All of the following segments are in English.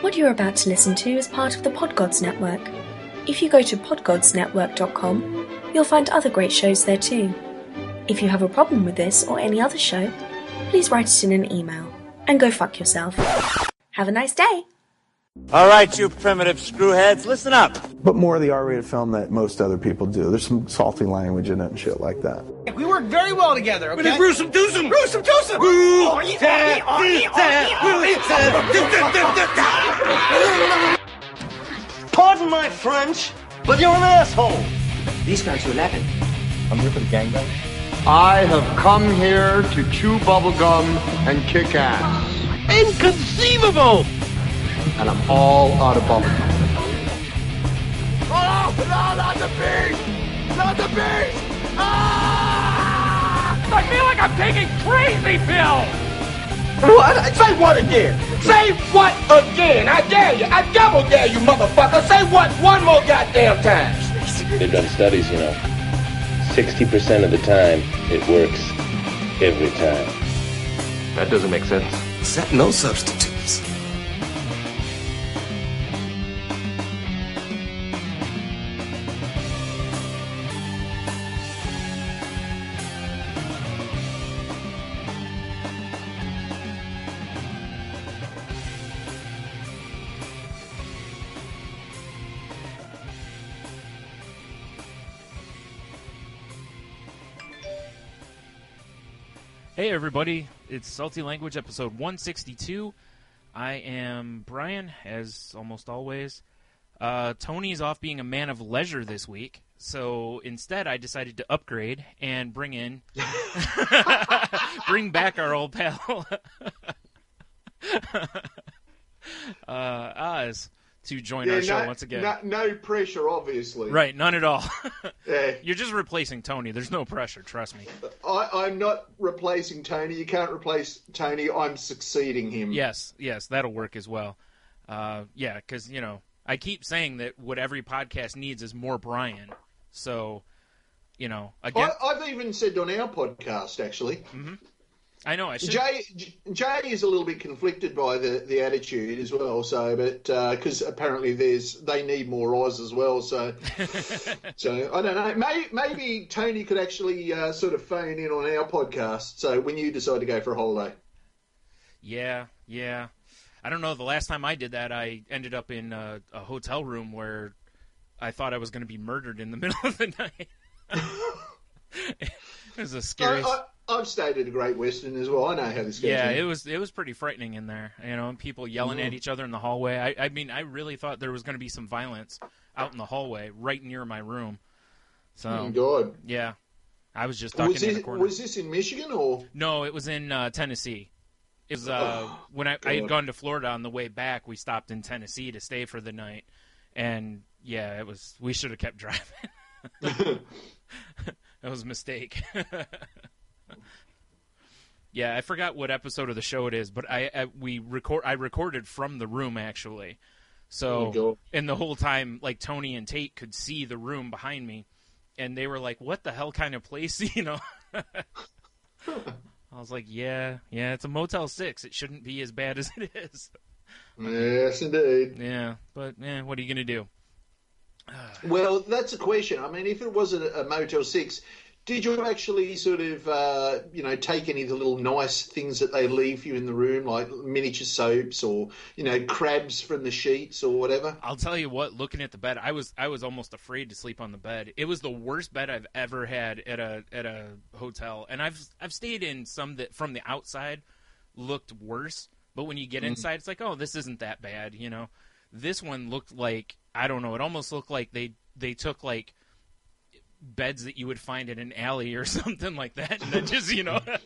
What you're about to listen to is part of the Podgods Network. If you go to podgodsnetwork.com, you'll find other great shows there too. If you have a problem with this or any other show, please write it in an email and go fuck yourself. Have a nice day! All right, you primitive screwheads, listen up. But more of the R-rated film that most other people do. There's some salty language in it and shit like that. We work very well together, okay? Gruesome twosome! Gruesome twosome! Pardon my French, but you're an asshole. These guys are laughing. I'm here for the gangbang. I have come here to chew bubblegum and kick ass. Inconceivable! And I'm all out of bubblegum. Oh, no, not the beast! Not the beast! Ah! I feel like I'm taking crazy pills! What? Say what again? Say what again? I dare you. I double dare you, motherfucker. Say what one more goddamn time. They've done studies, 60% of the time, it works every time. That doesn't make sense. Set no substitutes. Hey everybody, it's Salty Language episode 162. I am Brian, as almost always. Tony's off being a man of leisure this week, so instead I decided to upgrade and bring back our old pal, Oz, to join our show once again. No pressure, obviously. Right, none at all. Yeah. You're just replacing Tony. There's no pressure, trust me. I'm not replacing Tony. You can't replace Tony. I'm succeeding him. Yes, that'll work as well. Yeah, because, I keep saying that what every podcast needs is more Brian. So, again... I've even said on our podcast, actually. Mm-hmm. I know, I should... Jay is a little bit conflicted by the attitude as well, so, but, because apparently they need more Oz as well, so, so, I don't know, maybe Tony could actually sort of phone in on our podcast, so when you decide to go for a holiday. Yeah. I don't know, the last time I did that, I ended up in a hotel room where I thought I was going to be murdered in the middle of the night. It was a scary... I've stayed at a Great Western as well. I know how this goes. Yeah, it was pretty frightening in there. And people yelling at each other in the hallway. I mean, I really thought there was going to be some violence out in the hallway, right near my room. So, oh, God. Yeah, I was just ducking in the corner. Was this in Michigan or? No, it was in Tennessee. It was when I had gone to Florida on the way back. We stopped in Tennessee to stay for the night, and yeah, it was. We should have kept driving. That was a mistake. Yeah, I forgot what episode of the show it is, but I recorded from the room actually. So, and the whole time, like Tony and Tate could see the room behind me, and they were like, "What the hell kind of place?" I was like, "Yeah, it's a Motel 6. It shouldn't be as bad as it is." Yes, indeed. Yeah, but what are you gonna do? Well, that's a question. I mean, if it was a Motel 6. Did you actually sort of, take any of the little nice things that they leave you in the room, like miniature soaps or, crabs from the sheets or whatever? I'll tell you what, looking at the bed, I was almost afraid to sleep on the bed. It was the worst bed I've ever had at a hotel, and I've stayed in some that from the outside looked worse, but when you get inside, it's like, oh, this isn't that bad, This one looked like, I don't know, it almost looked like they took like beds that you would find in an alley or something like that, and then just I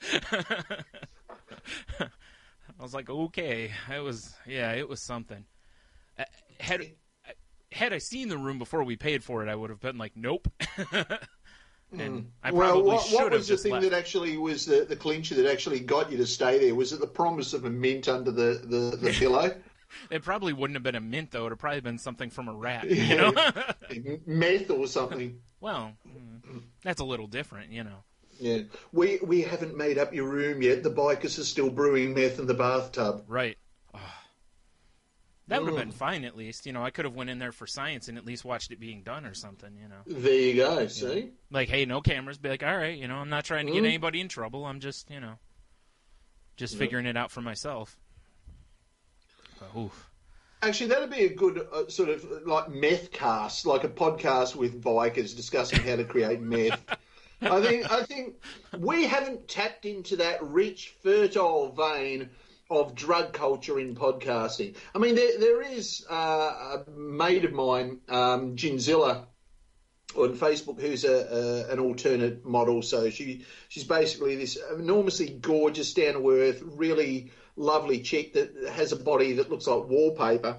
was like, okay, it was something. Had I seen the room before we paid for it, I would have been like, nope. And I probably should have. What was the just thing left. that actually was the clincher that actually got you to stay there? Was it the promise of a mint under the pillow? It probably wouldn't have been a mint, though. It would have probably been something from a rat, Meth or something. Well, that's a little different, Yeah. We haven't made up your room yet. The bikers are still brewing meth in the bathtub. Right. That would have been fine, at least. I could have went in there for science and at least watched it being done or something, There you go, see? Like, hey, no cameras. Be like, all right, I'm not trying to get anybody in trouble. I'm just, just figuring it out for myself. Oof. Actually, that'd be a good sort of like meth cast, like a podcast with bikers discussing how to create meth. I think we haven't tapped into that rich, fertile vein of drug culture in podcasting. I mean, there is a mate of mine, Ginzilla, on Facebook, who's an alternate model. So she's basically this enormously gorgeous, down-to-earth, really lovely chick that has a body that looks like wallpaper.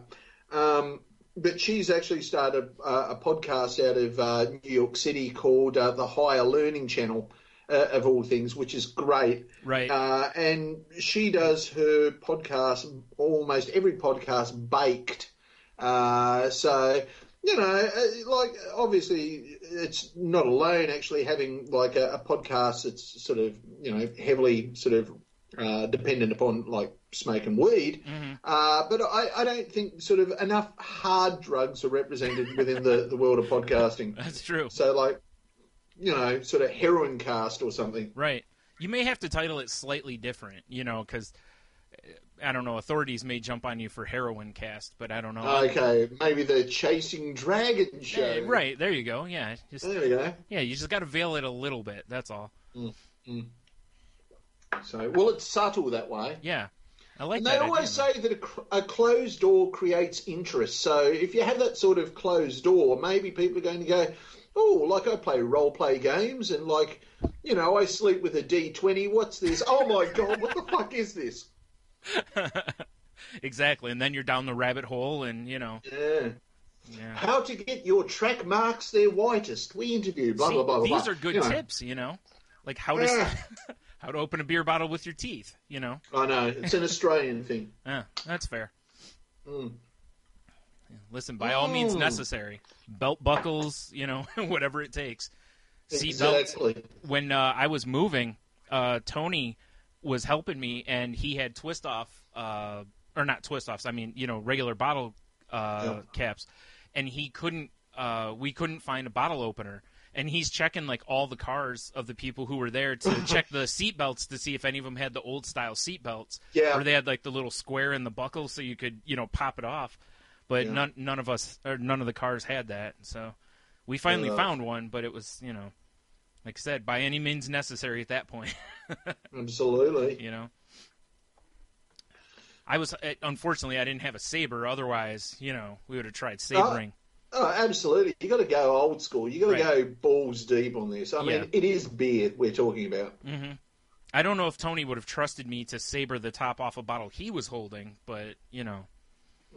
But she's actually started a podcast out of New York City called the Higher Learning Channel, of all things, which is great. Right. And she does her podcast, almost every podcast, baked. So, like, obviously it's not alone actually having like a podcast that's sort of, heavily sort of dependent upon like smoking weed. But I don't think sort of enough hard drugs are represented within the world of podcasting. That's true. So like, sort of heroin cast or something. Right. You may have to title it slightly different, because, I don't know, authorities may jump on you for heroin cast, but I don't know. Okay, maybe the Chasing Dragon show. Yeah, right, there you go, yeah. There you go. Yeah, you just got to veil it a little bit, that's all. So, well, it's subtle that way. Yeah. I like and that. They always say that a closed door creates interest. So if you have that sort of closed door, maybe people are going to go, oh, like I play role-play games and like, I sleep with a D20. What's this? Oh, my God, what the fuck is this? Exactly. And then you're down the rabbit hole and, Yeah. How to get your track marks their whitest. We interview, blah, blah, blah, blah. These are good tips, Like how to... How to open a beer bottle with your teeth, I know. It's an Australian thing. Yeah, that's fair. Listen, by all means necessary. Belt buckles, whatever it takes. Exactly. Seatbelts. When I was moving, Tony was helping me, and he had twist-off, or not twist-offs, I mean, regular bottle caps. And we couldn't find a bottle opener. And he's checking, like, all the cars of the people who were there to check the seat belts to see if any of them had the old-style seat belts. Yeah. Or they had, like, the little square in the buckle so you could, pop it off. But none of the cars had that. So we finally found one, but it was, like I said, by any means necessary at that point. Absolutely. Unfortunately, I didn't have a saber. Otherwise, we would have tried sabering. Oh, absolutely. You got to go old school. You got to go balls deep on this. I mean, it is beer we're talking about. Mm-hmm. I don't know if Tony would have trusted me to saber the top off a bottle he was holding, but,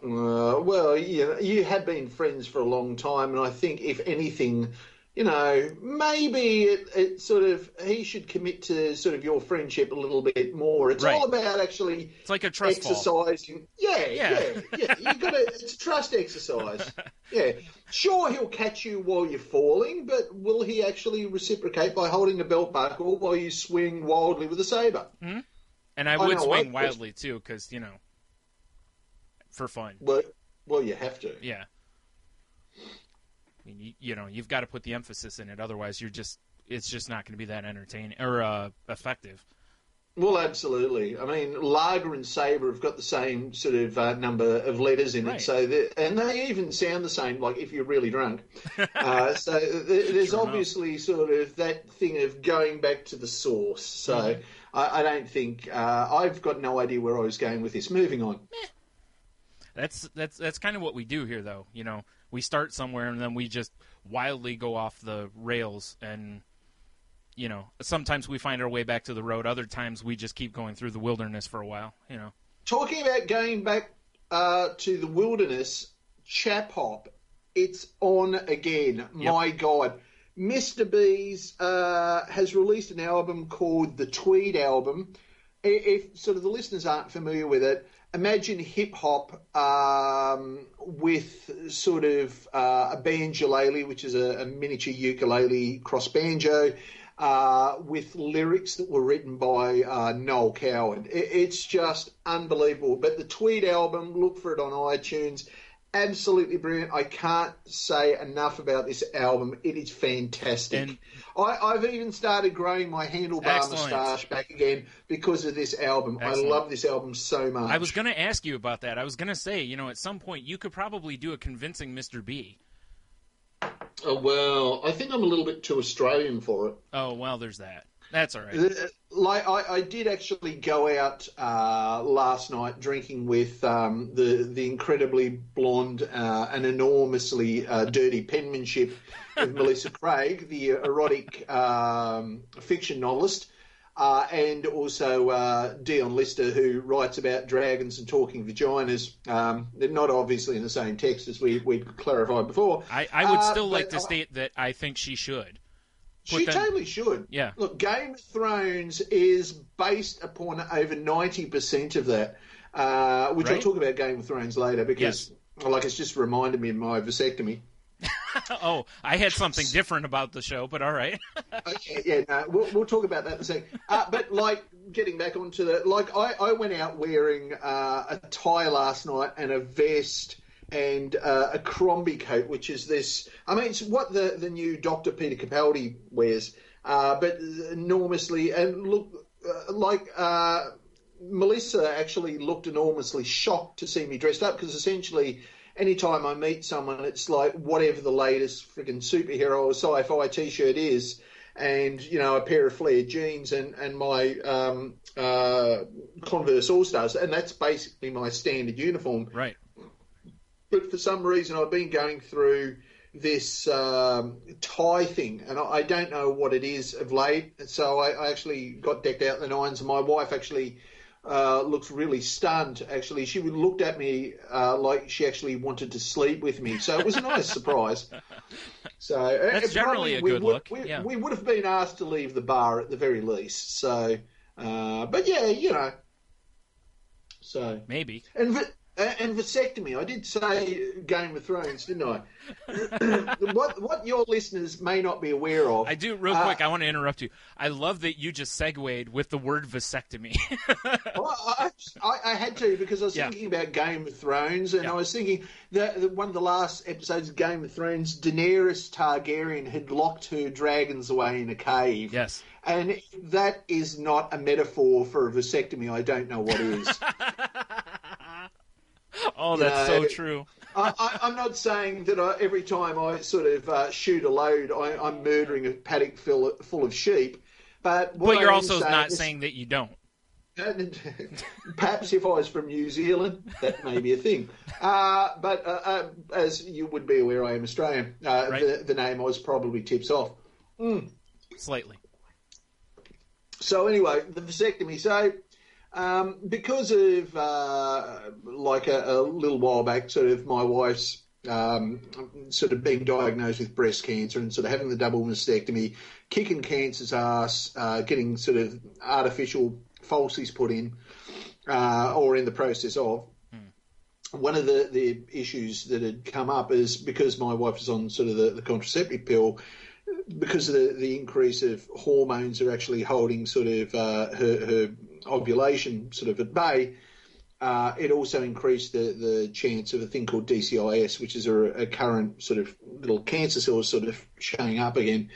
Well, you have been friends for a long time, and I think, if anything, maybe it sort of, he should commit to sort of your friendship a little bit more. It's all about actually it's like a trust exercising. Fall. Yeah. You got to, it's a trust exercise. Yeah. Sure, he'll catch you while you're falling, but will he actually reciprocate by holding a belt buckle while you swing wildly with a saber? Mm-hmm. And I would swing wildly, too, because, for fun. Well, you have to. Yeah. I mean, you've got to put the emphasis in it. Otherwise, it's just not going to be that entertaining or effective. Well, absolutely. I mean, lager and saber have got the same sort of number of letters in it, so and they even sound the same. Like if you're really drunk, so there's obviously sort of that thing of going back to the source. So I don't think I've got no idea where I was going with this. Moving on. That's kind of what we do here, though. We start somewhere and then we just wildly go off the rails, and sometimes we find our way back to the road. Other times we just keep going through the wilderness for a while. Talking about going back to the wilderness, Chap Hop, it's on again. Yep. My God. Mr. B's has released an album called the Tweed Album. If sort of the listeners aren't familiar with it, imagine hip-hop with sort of a banjolele, which is a miniature ukulele cross banjo, with lyrics that were written by Noel Coward. It's just unbelievable. But the Tweed album, look for it on iTunes. Absolutely brilliant. I can't say enough about this album. It is fantastic. And I've even started growing my handlebar moustache back again because of this album. Excellent. I love this album so much. I was going to ask you about that. I was going to say, at some point you could probably do a convincing Mr. B. Oh, well, I think I'm a little bit too Australian for it. Oh, well, there's that. That's all right. I did actually go out last night drinking with the incredibly blonde and enormously dirty penmanship of Melissa Craig, the erotic fiction novelist, and also Dionne Lister, who writes about dragons and talking vaginas. They're not obviously in the same text as we clarified before. I would still like to state that I think she should. She totally should. Yeah. Look, Game of Thrones is based upon over 90% of that, which I'll talk about Game of Thrones later because, it's just reminded me of my vasectomy. Oh, I had something different about the show, but all right. Okay, yeah, no, we'll talk about that in a second. But, getting back onto that, I went out wearing a tie last night and a vest and a Crombie coat, which is this... I mean, it's what the new Dr. Peter Capaldi wears, but enormously... And look, Melissa actually looked enormously shocked to see me dressed up, because essentially anytime I meet someone, it's like whatever the latest friggin' superhero or sci-fi T-shirt is, and, a pair of flared jeans and my Converse All-Stars, and that's basically my standard uniform. Right. But for some reason, I've been going through this tie thing, and I don't know what it is of late. So I actually got decked out in the nines, and my wife actually looks really stunned. Actually, she looked at me like she actually wanted to sleep with me. So it was a nice surprise. So that's generally a good look. We would have been asked to leave the bar at the very least. So, but yeah, So maybe. And vasectomy. I did say Game of Thrones, didn't I? What your listeners may not be aware of. I do, real quick, I want to interrupt you. I love that you just segued with the word vasectomy. Well, I had to, because I was thinking about Game of Thrones, and I was thinking that one of the last episodes of Game of Thrones, Daenerys Targaryen had locked her dragons away in a cave. Yes. And if that is not a metaphor for a vasectomy, I don't know what is. Oh, that's so true. I'm not saying that every time I sort of shoot a load, I'm murdering a paddock full of sheep. But you're also not saying that you don't. Perhaps if I was from New Zealand, that may be a thing. But as you would be aware, I am Australian. Right. The name was probably tips off. Slightly. So anyway, the vasectomy. So... because of, a little while back, sort of my wife's sort of being diagnosed with breast cancer and sort of having the double mastectomy, kicking cancer's ass, getting sort of artificial falsies put in, or in the process of. One of the issues that had come up is because my wife is on sort of the contraceptive pill, because of the increase of hormones are actually holding sort of her ovulation sort of at bay, it also increased the chance of a thing called DCIS, which is a current sort of little cancer cells sort of showing up again.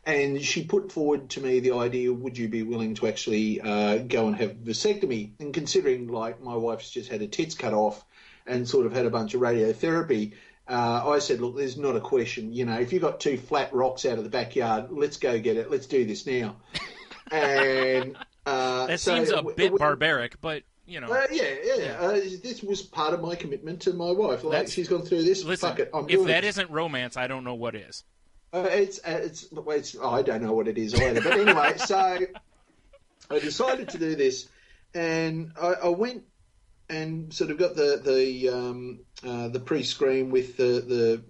And she put forward to me the idea, would you be willing to actually go and have vasectomy? And considering, like, my wife's just had her tits cut off and sort of had a bunch of radiotherapy, I said, look, there's not a question. If you've got two flat rocks out of the backyard, let's go get it. Let's do this now. And... that seems a bit barbaric, but, this was part of my commitment to my wife. Like, she's gone through this. Listen, fuck it, I'm doing if that isn't romance, I don't know what is. I don't know what it is either. But anyway, so I decided to do this, and I went and sort of got the pre-screen with the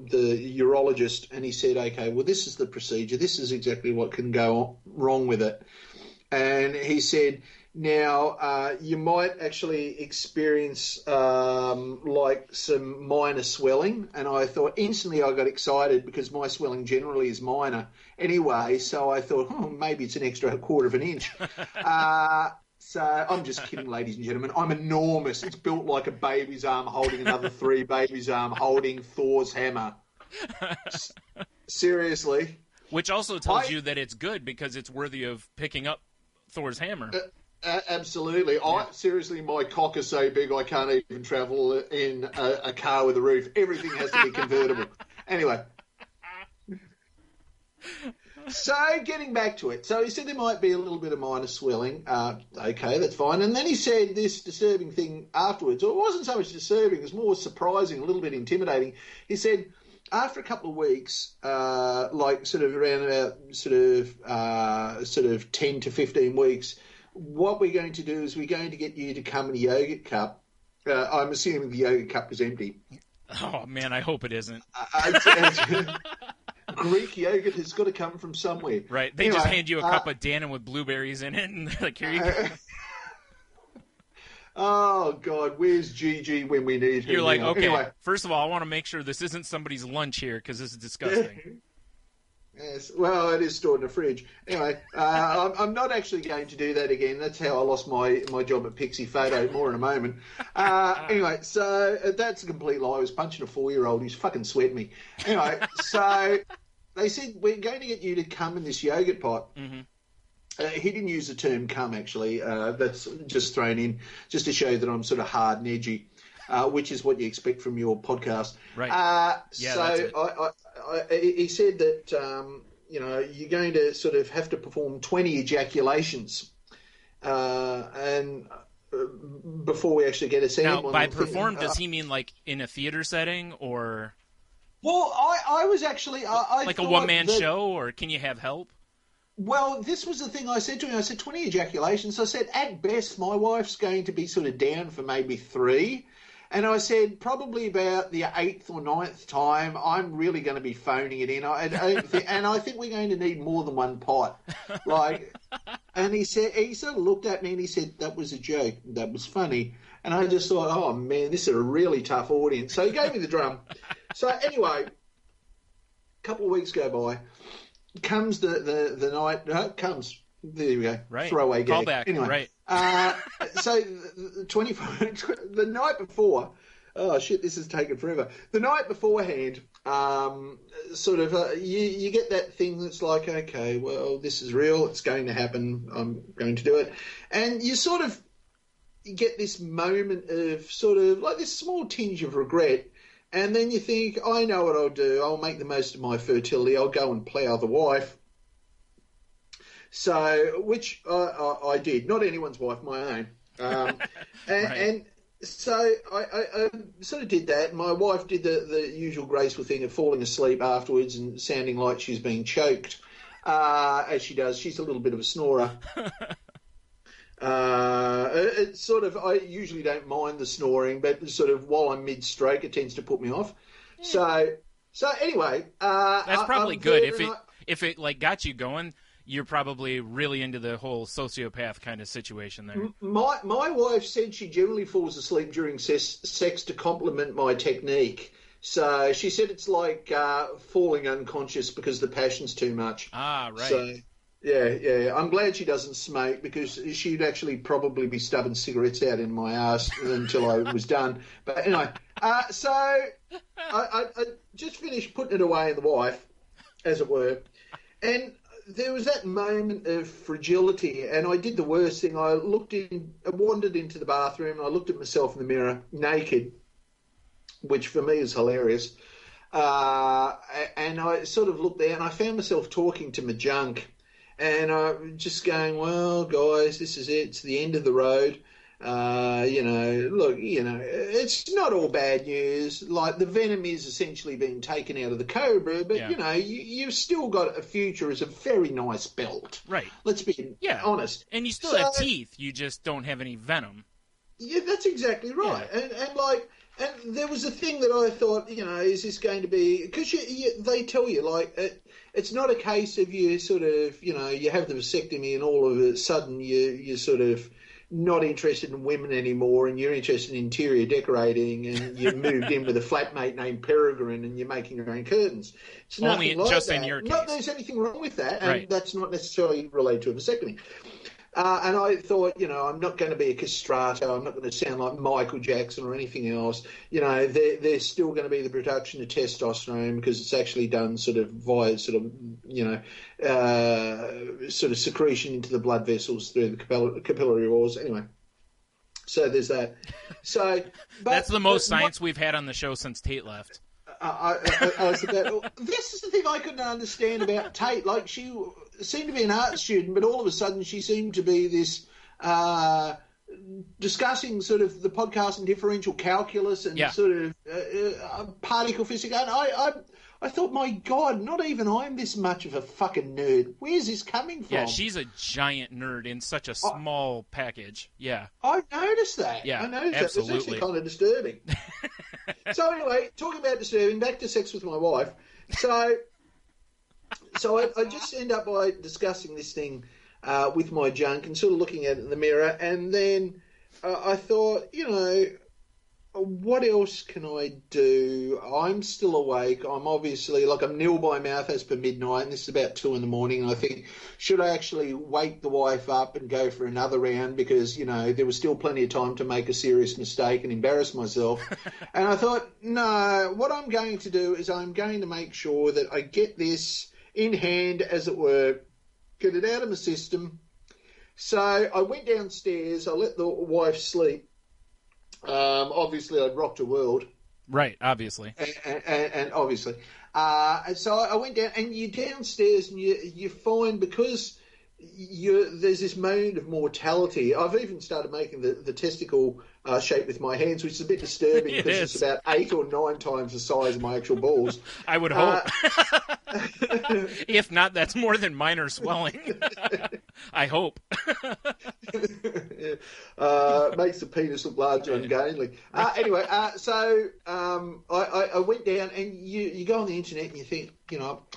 urologist, and he said, okay, well, this is the procedure. This is exactly what can go wrong with it. And he said, Now, you might actually experience like some minor swelling, and I thought instantly I got excited because my swelling generally is minor anyway, so I thought, maybe it's an extra quarter of an inch. So I'm just kidding, ladies and gentlemen. I'm enormous. It's built like a baby's arm holding another 3 babies' arm holding Thor's hammer. Seriously. Which also tells you that it's good because it's worthy of picking up Thor's hammer. Absolutely. Yeah. Seriously, my cock is so big I can't even travel in a car with a roof. Everything has to be convertible. Anyway. So, getting back to it. So, he said there might be a little bit of minor swelling. Okay, that's fine. And then he said this disturbing thing afterwards. Or it wasn't so much disturbing, it was more surprising, a little bit intimidating. He said, after a couple of weeks, like sort of around about sort of 10 to 15 weeks, what we're going to do is we're going to get you to come in a yogurt cup. I'm assuming the yogurt cup was empty. Oh, man, I hope it isn't. Greek yogurt has got to come from somewhere. Right. They just hand you a cup of Dannon with blueberries in it, and they're like, here you go. Oh, God, where's Gigi when we need her? You're like, now? okay, Anyway. First of all, I want to make sure this isn't somebody's lunch here because this is disgusting. Yes, well, it is stored in a fridge. Anyway, I'm not actually going to do that again. That's how I lost my job at Pixie Photo. More in a moment. Anyway, so that's a complete lie. I was punching a 4-year-old. He's fucking sweating me. Anyway, so they said, we're going to get you to come in this yogurt pot. Mm-hmm. He didn't use the term cum, actually. That's just thrown in just to show that I'm sort of hard and edgy, which is what you expect from your podcast. Right. Yeah, so he said that, you're going to sort of have to perform 20 ejaculations and before we actually get a sample. Now, by perform, does he mean like in a theater setting or? Well, I was actually... like a one-man show, or can you have help? Well, this was the thing I said to him. I said, 20 ejaculations. I said, at best, my wife's going to be sort of down for maybe 3. And I said, probably about the 8th or 9th time, I'm really going to be phoning it in. And I think we're going to need more than one pot. And he sort of looked at me and he said, that was a joke. That was funny. And I just thought, oh, man, this is a really tough audience. So he gave me the drum. So anyway, a couple of weeks go by. Comes the night. No, comes. There we go. Right. Throwaway gag. Callback. Anyway, right. So the night before. Oh shit! This is taking forever. The night beforehand, you get that thing that's like, okay, well, this is real. It's going to happen. I'm going to do it, and you sort of get this moment of sort of like this small tinge of regret. And then you think, I know what I'll do. I'll make the most of my fertility. I'll go and plough the wife. So, which I did. Not anyone's wife, my own. And so I sort of did that. My wife did the usual graceful thing of falling asleep afterwards and sounding like she's being choked, as she does. She's a little bit of a snorer. It's sort of, I usually don't mind the snoring, but sort of while I'm mid-stroke, it tends to put me off. Yeah. So anyway, that's probably good. If it like got you going, you're probably really into the whole sociopath kind of situation there. My wife said she generally falls asleep during sex to compliment my technique. So she said it's like falling unconscious because the passion's too much. Ah, right. So, yeah. I'm glad she doesn't smoke because she'd actually probably be stubbing cigarettes out in my ass until I was done. But anyway, so I just finished putting it away in the wife, as it were, and there was that moment of fragility, and I did the worst thing. I wandered into the bathroom, and I looked at myself in the mirror, naked, which for me is hilarious. And I sort of looked there, and I found myself talking to my junk. And I'm just going, well, guys, this is it. It's the end of the road. Look, it's not all bad news. Like, the venom is essentially being taken out of the cobra, but, you've still got a future as a very nice belt. Right. Let's be honest. And you still have teeth. You just don't have any venom. Yeah, that's exactly right. Yeah. And there was a thing that I thought, is this going to be... Because they tell you, it's not a case of you sort of, you have the vasectomy and all of a sudden you're sort of not interested in women anymore and you're interested in interior decorating and you moved in with a flatmate named Peregrine and you're making your own curtains. It's only like just that. in your case. Not that there's anything wrong with that, and that's not necessarily related to a vasectomy. And I thought, I'm not going to be a castrato. I'm not going to sound like Michael Jackson or anything else. There's still going to be the production of testosterone because it's actually done sort of via sort of secretion into the blood vessels through the capillary walls. Anyway, so there's that. So that's the most science we've had on the show since Tate left. This is the thing I couldn't understand about Tate. Like, she seemed to be an art student, but all of a sudden she seemed to be this discussing sort of the podcast and differential calculus and sort of particle physics. And I thought, my God, not even I'm this much of a fucking nerd. Where's this coming from? Yeah, she's a giant nerd in such a small package. Yeah. I noticed that. Yeah, I noticed absolutely. That. It's actually kind of disturbing. So anyway, talking about disturbing, back to sex with my wife. So I just end up by discussing this thing with my junk and sort of looking at it in the mirror. And then I thought, what else can I do? I'm still awake. I'm obviously, I'm nil by mouth as per midnight, and this is about 2 a.m. And I think, should I actually wake the wife up and go for another round? Because, there was still plenty of time to make a serious mistake and embarrass myself. And I thought, no, what I'm going to do is I'm going to make sure that I get this in hand, as it were, get it out of my system. So I went downstairs, I let the wife sleep. Obviously, I'd rocked her world. Right, obviously. And obviously. And so I went down, and you're downstairs, and you find, because there's this moment of mortality. I've even started making the testicle shape with my hands, which is a bit disturbing because it's about 8 or 9 times the size of my actual balls. I would hope. If not, that's more than minor swelling. I hope. Makes the penis look larger and ungainly. Anyway, so I went down, and you go on the internet and you think,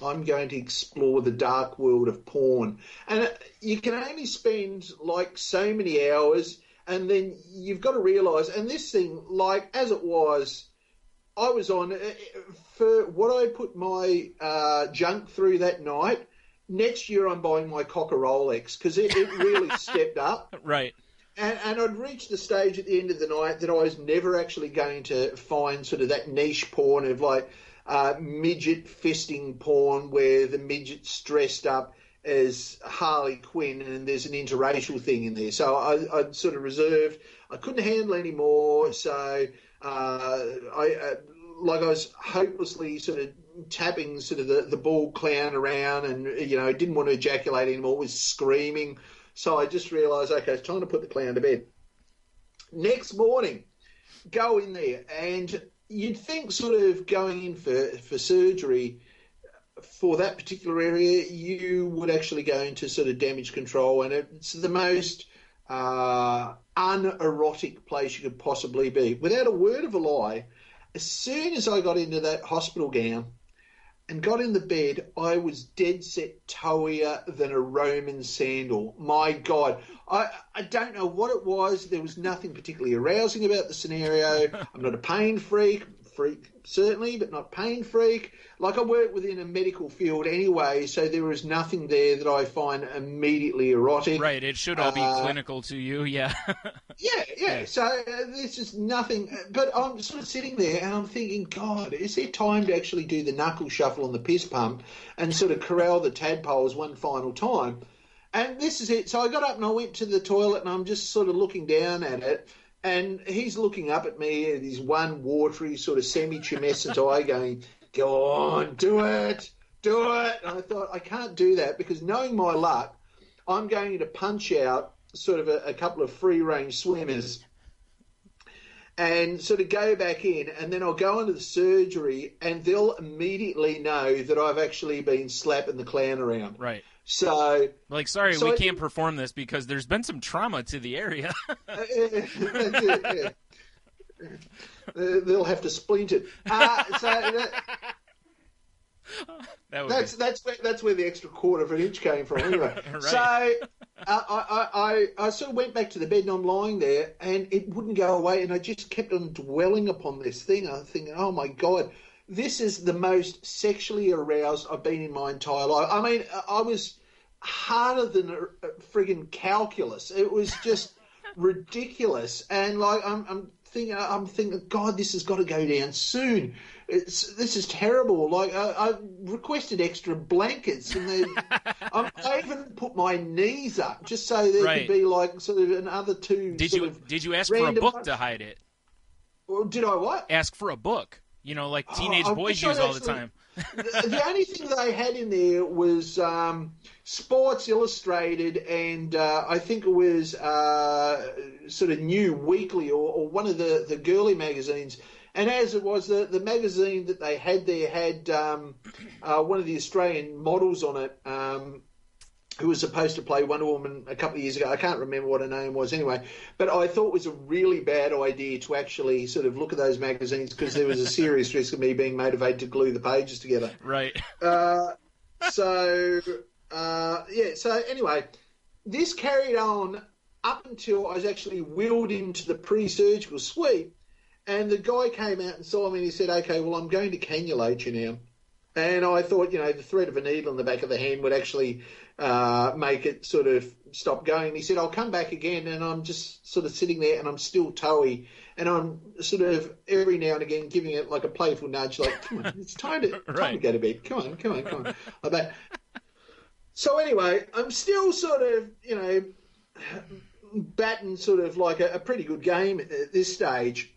I'm going to explore the dark world of porn. And you can only spend so many hours, and then you've got to realise, and this thing, as it was, I was on, for what I put my junk through that night, next year I'm buying my cock a Rolex, because it really stepped up. Right. And I'd reached the stage at the end of the night that I was never actually going to find sort of that niche porn of midget fisting porn where the midget's dressed up as Harley Quinn and there's an interracial thing in there. So I'd sort of reserved. I couldn't handle any more, so I was hopelessly sort of tapping sort of the bald clown around, and didn't want to ejaculate anymore, was screaming. So I just realised, okay, it's time to put the clown to bed. Next morning, go in there, and you'd think sort of going in for surgery for that particular area, you would actually go into sort of damage control, and it's the most unerotic place you could possibly be. Without a word of a lie, as soon as I got into that hospital gown and got in the bed, I was dead set toeier than a Roman sandal. My God. I don't know what it was. There was nothing particularly arousing about the scenario. I'm not a pain freak certainly, but not pain freak. I work within a medical field anyway, so there is nothing there that I find immediately erotic. Right, it should all be clinical to you, yeah. Yeah. So this is nothing. But I'm sort of sitting there and I'm thinking, God, is there time to actually do the knuckle shuffle on the piss pump and sort of corral the tadpoles one final time? And this is it. So I got up and I went to the toilet, and I'm just sort of looking down at it. And he's looking up at me with his one watery sort of semi-tumescent eye going, go on, do it. And I thought, I can't do that, because knowing my luck, I'm going to punch out sort of a couple of free-range swimmers and sort of go back in, and then I'll go into the surgery and they'll immediately know that I've actually been slapping the clown around. Right. So, like, sorry, we can't perform this because there's been some trauma to the area. They'll have to splint it. That's where the extra quarter of an inch came from. Anyway, right. So I sort of went back to the bed and I'm lying there and it wouldn't go away, and I just kept on dwelling upon this thing. I was thinking, oh my God, this is the most sexually aroused I've been in my entire life. I mean, I was harder than a friggin' calculus. It was just ridiculous, and like I'm thinking, God, this has got to go down soon. This is terrible. Like I requested extra blankets, and I even put my knees up just so there could be like sort of another two. Did you ask for a book to hide it? Or did I what? Ask for a book. You know, like teenage boys use all the time. The only thing they had in there was Sports Illustrated, and I think it was sort of New Weekly or one of the girly magazines. And as it was, the magazine that they had there had one of the Australian models on it who was supposed to play Wonder Woman a couple of years ago. I can't remember what her name was anyway. But I thought it was a really bad idea to actually sort of look at those magazines because there was a serious risk of me being motivated to glue the pages together. Right. So anyway, this carried on up until I was actually wheeled into the pre-surgical suite. And the guy came out and saw me and he said, okay, well, I'm going to cannulate you now. And I thought, the thread of a needle in the back of the hand would actually make it sort of stop going. And he said, I'll come back again. And I'm just sort of sitting there and I'm still toey. And I'm sort of every now and again giving it like a playful nudge, like, come on, it's time to go to bed. Come on. Like that. So anyway, I'm still sort of, batting sort of like a pretty good game at this stage.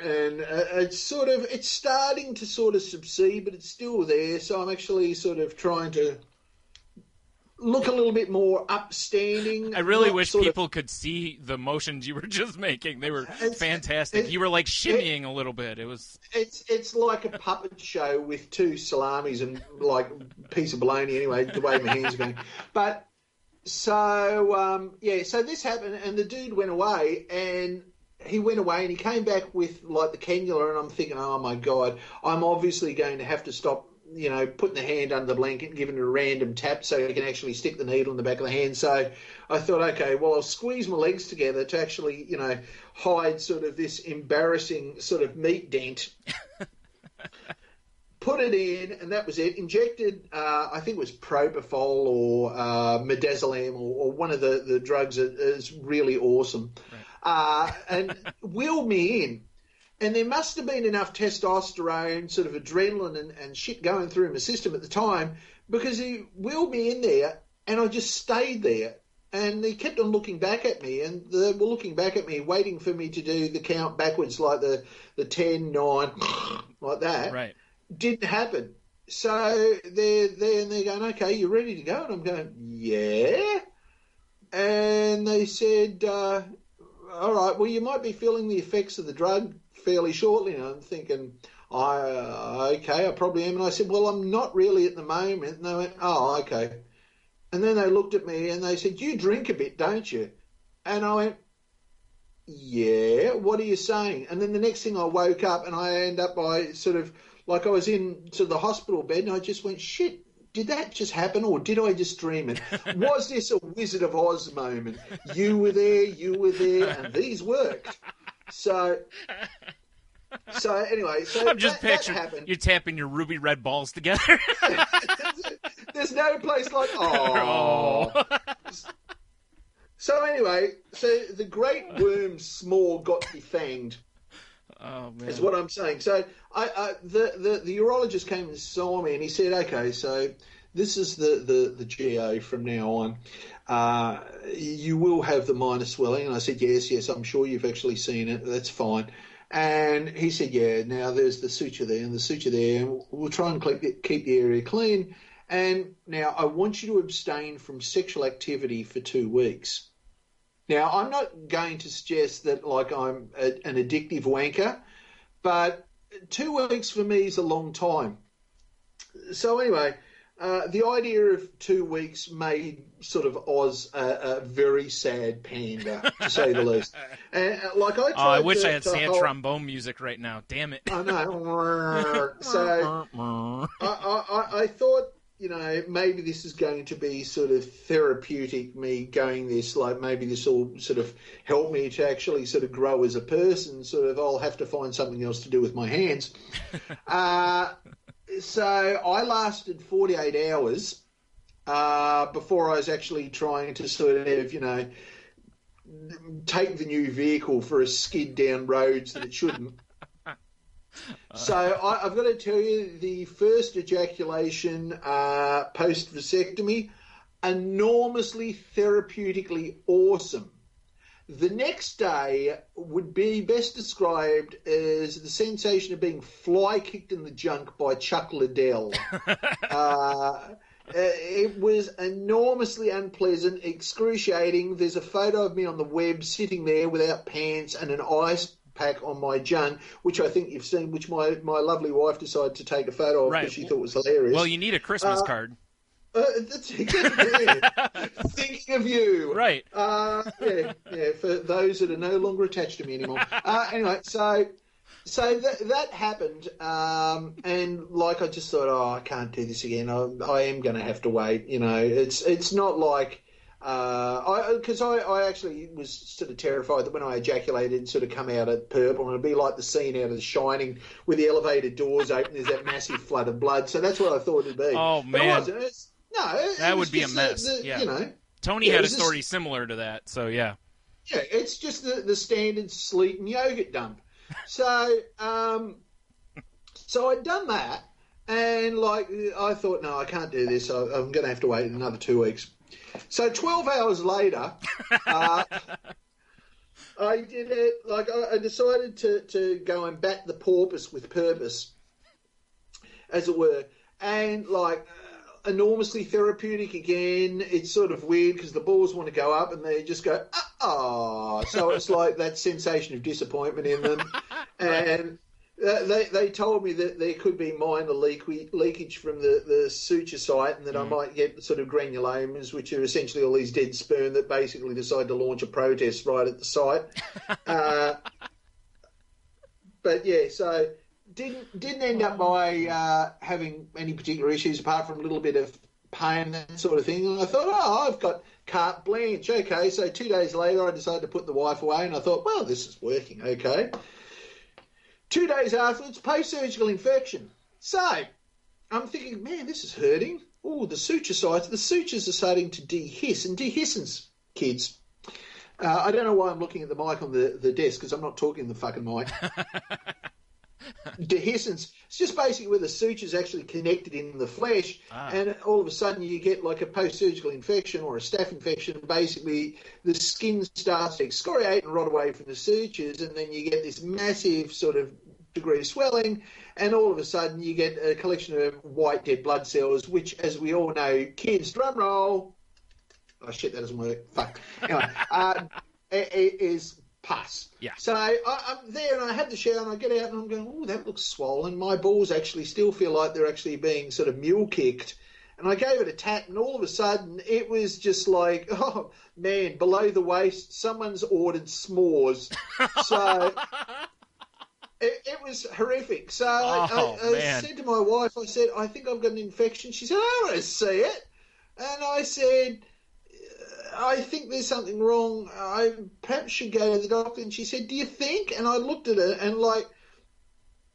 And it's starting to sort of subside, but it's still there. So I'm actually sort of trying to look a little bit more upstanding. I really wish people could see the motions you were just making. They were fantastic. You were like shimmying a little bit. It's like a puppet show with two salamis and like a piece of bologna anyway, the way my hands are going. But so this happened and the dude went away and he went away and he came back with like the cannula, and I'm thinking, oh my God, I'm obviously going to have to stop, putting the hand under the blanket and giving it a random tap so he can actually stick the needle in the back of the hand. So I thought, okay, well, I'll squeeze my legs together to actually, hide sort of this embarrassing sort of meat dent. Put it in, and that was it. Injected, I think it was propofol or midazolam or one of the drugs that is really awesome. Right. And wheeled me in. And there must have been enough testosterone, sort of adrenaline and shit going through my system at the time, because he wheeled me in there and I just stayed there. And he kept on looking back at me, and they were looking back at me, waiting for me to do the count backwards, like the 10, 9, like that. Right. Didn't happen. So they're there and they're going, okay, you ready to go? And I'm going, yeah. And they said, all right, well, you might be feeling the effects of the drug fairly shortly. And I'm thinking, okay, I probably am. And I said, well, I'm not really at the moment. And they went, oh, okay. And then they looked at me and they said, you drink a bit, don't you? And I went, yeah, what are you saying? And then the next thing I woke up and I end up by sort of, like I was in to the hospital bed and I just went, shit, did that just happen or did I just dream it? Was this a Wizard of Oz moment? You were there, and these worked. So anyway, I'm just picturing you tapping your ruby red balls together. There's no place like So anyway, the great worm Small got defanged. Oh, man. Is what I'm saying. So the urologist came and saw me and he said, okay, so this is the GO from now on. You will have the minor swelling. And I said, yes, I'm sure you've actually seen it. That's fine. And he said, yeah, now there's the suture there and the suture there. And we'll try and keep the area clean. And now I want you to abstain from sexual activity for 2 weeks. Now, I'm not going to suggest that like I'm an addictive wanker, but 2 weeks for me is a long time. So anyway, the idea of 2 weeks made sort of Oz a very sad panda, to say the least. And I wish I had sad trombone music right now. Damn it! I know. So I thought, maybe this is going to be sort of therapeutic, me going this, like maybe this will sort of help me to actually sort of grow as a person, sort of I'll have to find something else to do with my hands. So I lasted 48 hours before I was actually trying to sort of, take the new vehicle for a skid down roads that it shouldn't. So I've got to tell you, the first ejaculation post-vasectomy, enormously therapeutically awesome. The next day would be best described as the sensation of being fly-kicked in the junk by Chuck Liddell. It was enormously unpleasant, excruciating. There's a photo of me on the web sitting there without pants and an ice pack on my junk, which I think you've seen, which my lovely wife decided to take a photo of because she thought was hilarious. Well, you need a Christmas card. That's exactly thinking of you. Right. Yeah, for those that are no longer attached to me anymore. Anyway, so that happened, and I just thought, I can't do this again. I am going to have to wait. It's not like because I actually was sort of terrified that when I ejaculated it'd sort of come out at purple, and it'd be like the scene out of The Shining with the elevator doors open. There's that massive flood of blood. So that's what I thought it'd be. Oh man, but it wasn't. That would be a mess. Tony had a story similar to that. So yeah. Yeah, it's just the standard sleep and yogurt dump. So so I'd done that, and I thought, no, I can't do this. I'm going to have to wait another 2 weeks. So 12 hours later, I did it. I decided to go and bat the porpoise with purpose, as it were, and enormously therapeutic again. It's sort of weird because the balls want to go up and they just go, so it's like that sensation of disappointment in them. And they told me that there could be minor leakage from the suture site, and that I might get sort of granulomas, which are essentially all these dead sperm that basically decide to launch a protest right at the site. But yeah, so didn't end up by having any particular issues apart from a little bit of pain, that sort of thing. And I thought, I've got carte blanche. Okay, so 2 days later I decided to put the wife away, and I thought, well, this is working okay. 2 days afterwards, post-surgical infection. So I'm thinking, man, this is hurting. Oh, the suture sites. The sutures are starting to dehiss. And dehiscence, kids. I don't know why I'm looking at the mic on the desk, because I'm not talking the fucking mic. Dehiscence. It's just basically where the suture's actually connected in the flesh, and all of a sudden you get like a post-surgical infection or a staph infection. Basically, the skin starts to excoriate and rot away from the sutures, and then you get this massive sort of degree of swelling, and all of a sudden you get a collection of white dead blood cells, which, as we all know, kids, drum roll. Oh shit, that doesn't work. Fuck. Anyway, it is pus. Yeah. So I'm there, and I had the shower, and I get out, and I'm going, oh, that looks swollen. My balls actually still feel like they're actually being sort of mule kicked. And I gave it a tap, and all of a sudden it was just like, oh man, below the waist, someone's ordered s'mores. So it was horrific. So I said to my wife, I said, I think I've got an infection. She said, I want to see it. And I said, I think there's something wrong. I perhaps should go to the doctor. And she said, do you think? And I looked at it, and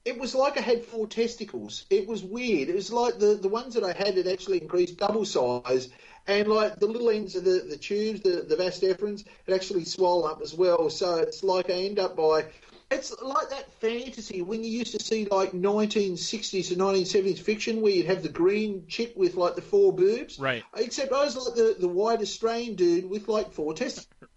it was like I had 4 testicles. It was weird. It was like the ones that I had actually increased double size, and like the little ends of the tubes, the vas deferens, had actually swollen up as well. So it's like I end up by... It's like that fantasy when you used to see like 1960s to 1970s fiction where you'd have the green chick with like the 4 boobs. Right. Except I was like the white Australian dude with like 4 testicles.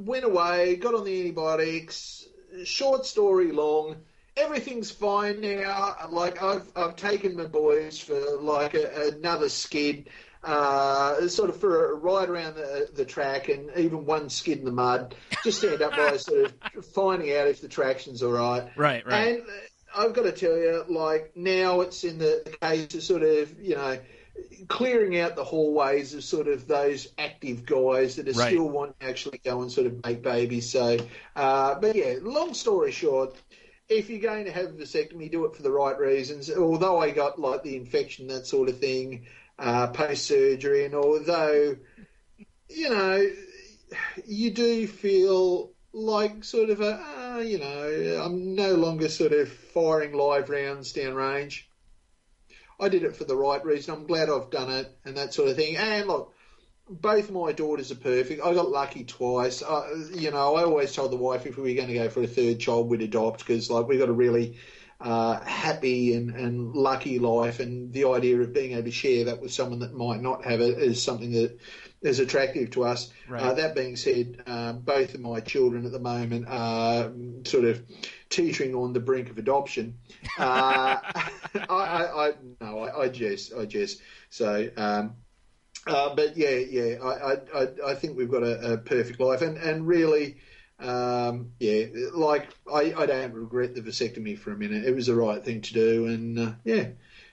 Went away, got on the antibiotics. Short story long, everything's fine now. Like I've taken my boys for like another skid. Sort of for a ride around the track, and even one skid in the mud, just to end up by sort of finding out if the traction's all right. Right. And I've got to tell you, like, now it's in the case of sort of, clearing out the hallways of sort of those active guys that are still wanting to actually go and sort of make babies. So, but yeah, long story short, if you're going to have a vasectomy, do it for the right reasons. Although I got like the infection, that sort of thing, post-surgery, and although, you do feel like sort of I'm no longer sort of firing live rounds downrange. I did it for the right reason. I'm glad I've done it and that sort of thing. And look, both my daughters are perfect. I got lucky twice. I always told the wife if we were going to go for a third child, we'd adopt, because like we got a really happy and lucky life, and the idea of being able to share that with someone that might not have it is something that is attractive to us. Right. That being said, both of my children at the moment are sort of teetering on the brink of adoption. I jest. So, but yeah, I think we've got a perfect life, and really, like I don't regret the vasectomy for a minute. It was the right thing to do, and yeah.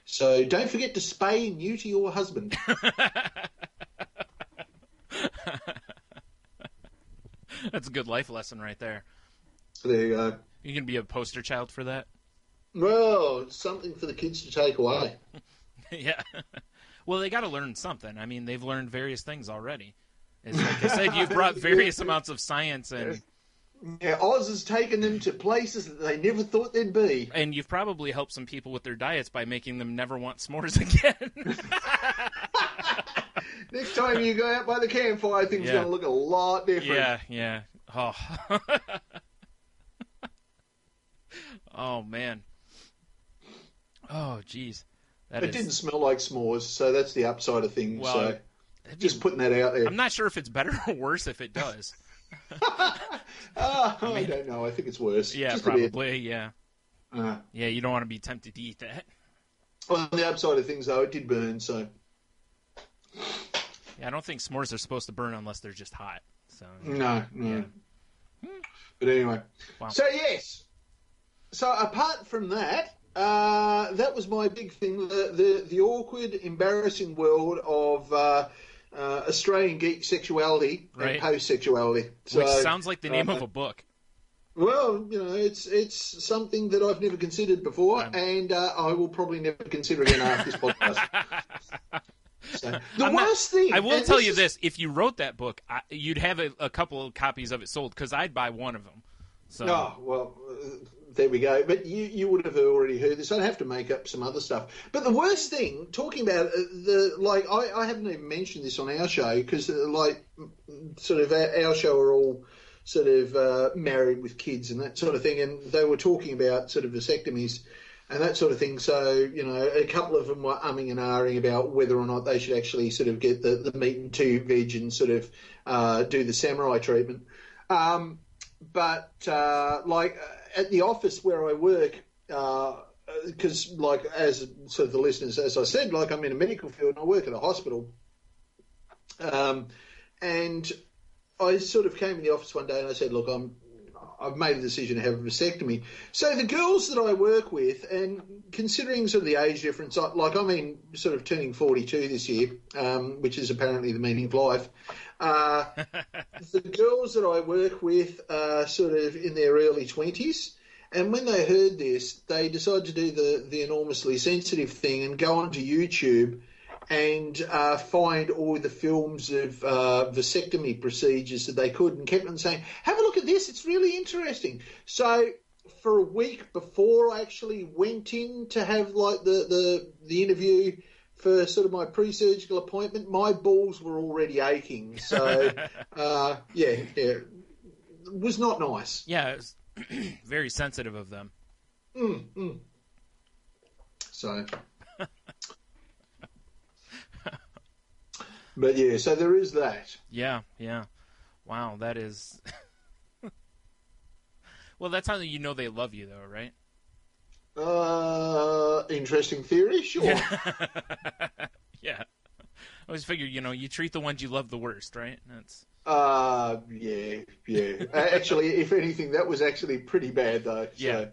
So don't forget to spay and neuter your husband. That's a good life lesson right there. There you go. You can be a poster child for that. Well, something for the kids to take away. Yeah. Well, they got to learn something. I mean, they've learned various things already. It's like I said, you've brought various amounts of science and... Yeah, Oz has taken them to places that they never thought they'd be. And you've probably helped some people with their diets by making them never want s'mores again. Next time you go out by the campfire, things are going to look a lot different. Yeah. Oh. Oh, man. Oh, geez. It didn't smell like s'mores, so that's the upside of things. Well, so just putting that out there. I'm not sure if it's better or worse if it does. I don't know. I think it's worse. Yeah, just probably, yeah. Yeah, you don't want to be tempted to eat that. Well, on the upside of things, though, it did burn, so... Yeah, I don't think s'mores are supposed to burn unless they're just hot. So No. Yeah. But anyway. Wow. So, yes. So, apart from that, that was my big thing, the awkward, embarrassing world of Australian geek sexuality and post-sexuality. So, which sounds like the name of a book. Well, it's something that I've never considered before, and I will probably never consider again after this podcast. So, worst thing... I will tell you this. If you wrote that book, you'd have a couple of copies of it sold, because I'd buy one of them. So. Oh, well... there we go. But you would have already heard this. I'd have to make up some other stuff. But the worst thing, talking about I haven't even mentioned this on our show, because sort of our show are all sort of married with kids and that sort of thing, and they were talking about sort of vasectomies and that sort of thing. So, a couple of them were umming and ahhing about whether or not they should actually sort of get the meat and two veg and sort of do the samurai treatment. But at the office where I work, because as sort of the listeners, as I said, I'm in a medical field and I work at a hospital, and I sort of came in the office one day and I said, look, I've made a decision to have a vasectomy. So the girls that I work with, and considering sort of the age difference, sort of turning 42 this year, which is apparently the meaning of life. The girls that I work with are sort of in their early 20s, and when they heard this, they decided to do the enormously sensitive thing and go onto YouTube and find all the films of vasectomy procedures that they could, and kept on saying, have a look at this, it's really interesting. So for a week before I actually went in to have the interview for sort of my pre-surgical appointment, my balls were already aching. So, it was not nice. Yeah, it was very sensitive of them. So, but yeah, so there is that. Yeah. Wow, that is... Well, that's how you know they love you, though, right? Interesting theory, sure. Yeah. I always figure, you treat the ones you love the worst, right? That's... Yeah. Actually, if anything, that was actually pretty bad, though. Yeah,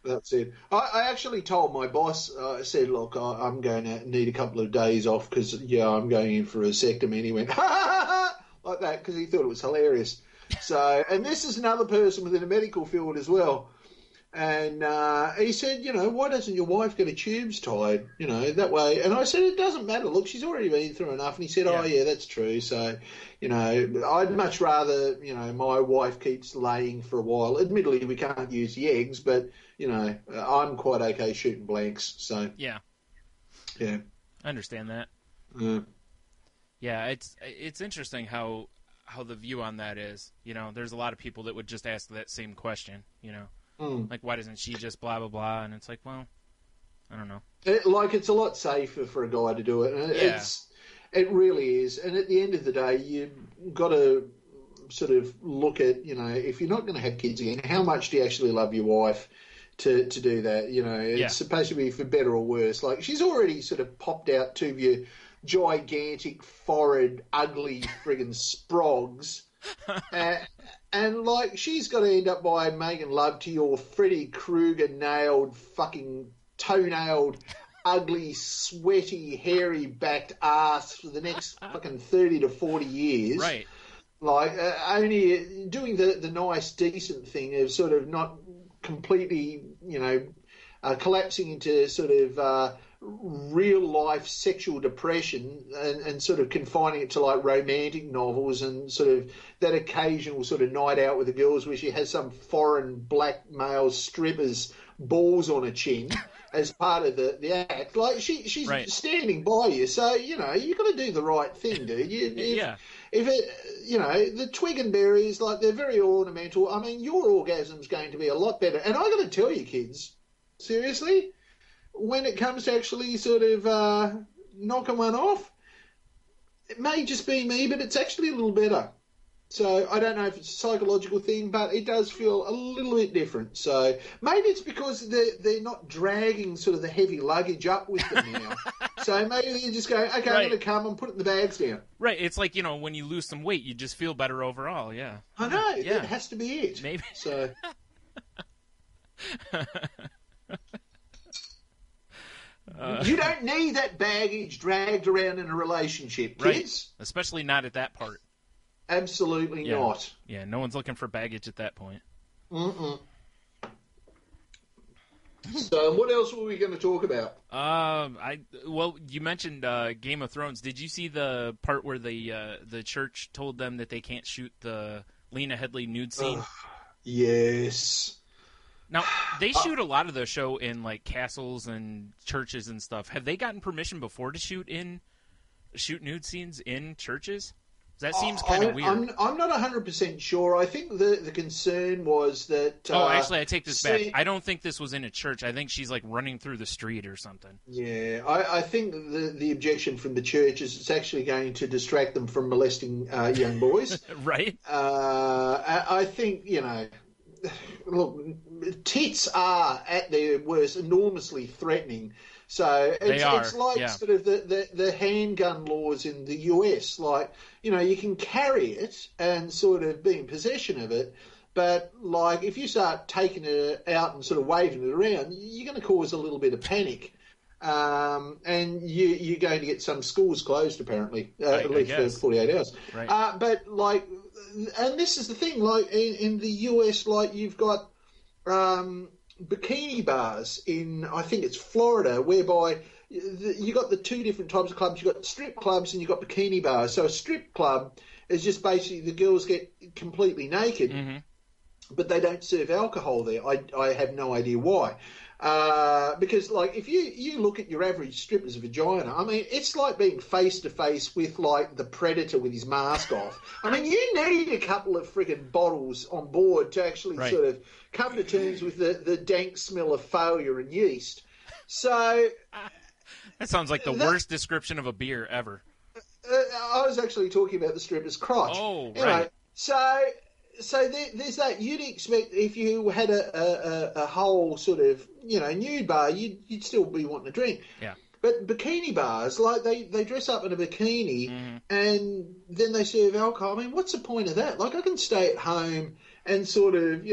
so, That's it. I actually told my boss, I said, look, I'm going to need a couple of days off because, I'm going in for a vasectomy. And he went, ha, ha, ha, like that, because he thought it was hilarious. So, and this is another person within the medical field as well. And he said, why doesn't your wife get her tubes tied, that way? And I said, it doesn't matter. Look, she's already been through enough. And he said, oh, yeah, that's true. So, I'd much rather, my wife keeps laying for a while. Admittedly, we can't use the eggs, but, I'm quite okay shooting blanks. So, yeah. Yeah. I understand that. Yeah, it's interesting how the view on that is. There's a lot of people that would just ask that same question, Like, why doesn't she just blah, blah, blah? And it's like, well, I don't know. It's a lot safer for a guy to do it. And it really is. And at the end of the day, you've got to sort of look at, if you're not going to have kids again, how much do you actually love your wife to do that? It's supposed to be for better or worse. Like, she's already sort of popped out two of your gigantic, forehead, ugly friggin' sprogs. And, like, she's got to end up by making love to your Freddy Krueger-nailed, fucking toenailed, ugly, sweaty, hairy-backed ass for the next fucking 30 to 40 years. Right. Like, only doing the nice, decent thing of sort of not completely, collapsing into sort of real-life sexual depression and sort of confining it to, like, romantic novels and sort of that occasional sort of night out with the girls where she has some foreign black male stripper's balls on her chin as part of the act. Like, she's standing by you, so, you've got to do the right thing, dude. If it, the twig and berries, like, they're very ornamental. I mean, your orgasm's going to be a lot better. And I got to tell you, kids, seriously, when it comes to actually sort of knocking one off, it may just be me, but it's actually a little better. So I don't know if it's a psychological thing, but it does feel a little bit different. So maybe it's because they're not dragging sort of the heavy luggage up with them now. So maybe they just go, okay, I'm going to come and put it in the bags down. Right. It's like, when you lose some weight, you just feel better overall. Yeah. I know. Yeah. That has to be it. Maybe. So. You don't need that baggage dragged around in a relationship, kids. Right. Especially not at that part. Absolutely not. Yeah, no one's looking for baggage at that point. Mm-mm. So, what else were we going to talk about? You mentioned Game of Thrones. Did you see the part where the church told them that they can't shoot the Lena Headey nude scene? Yes. Now, they shoot a lot of the show in, like, castles and churches and stuff. Have they gotten permission before to shoot nude scenes in churches? That seems kind of weird. I'm not 100% sure. I think the concern was that... actually, I take this back. I don't think this was in a church. I think she's, like, running through the street or something. Yeah, I think the objection from the church is it's actually going to distract them from molesting young boys. Right. I think, look, tits are, at their worst, enormously threatening. So it's like sort of the handgun laws in the US. Like, you can carry it and sort of be in possession of it, but, like, if you start taking it out and sort of waving it around, you're going to cause a little bit of panic. And you're going to get some schools closed, apparently, at least for 48 hours. Right. But, like, and this is the thing, like, in the US, like, you've got bikini bars in, I think it's Florida, whereby you got the two different types of clubs. You've got strip clubs and you've got bikini bars. So a strip club is just basically the girls get completely naked, but they don't serve alcohol there. I have no idea why. Because, like, if you look at your average stripper's vagina, I mean, it's like being face-to-face with, like, the Predator with his mask off. I mean, you need a couple of friggin' bottles on board to actually sort of come to terms with the dank smell of failure and yeast. So... that sounds like the worst description of a beer ever. I was actually talking about the stripper's crotch. Oh, right. So there's that. You'd expect if you had a whole sort of, nude bar, you'd still be wanting to drink. Yeah. But bikini bars, like they dress up in a bikini and then they serve alcohol. I mean, what's the point of that? Like, I can stay at home and sort of,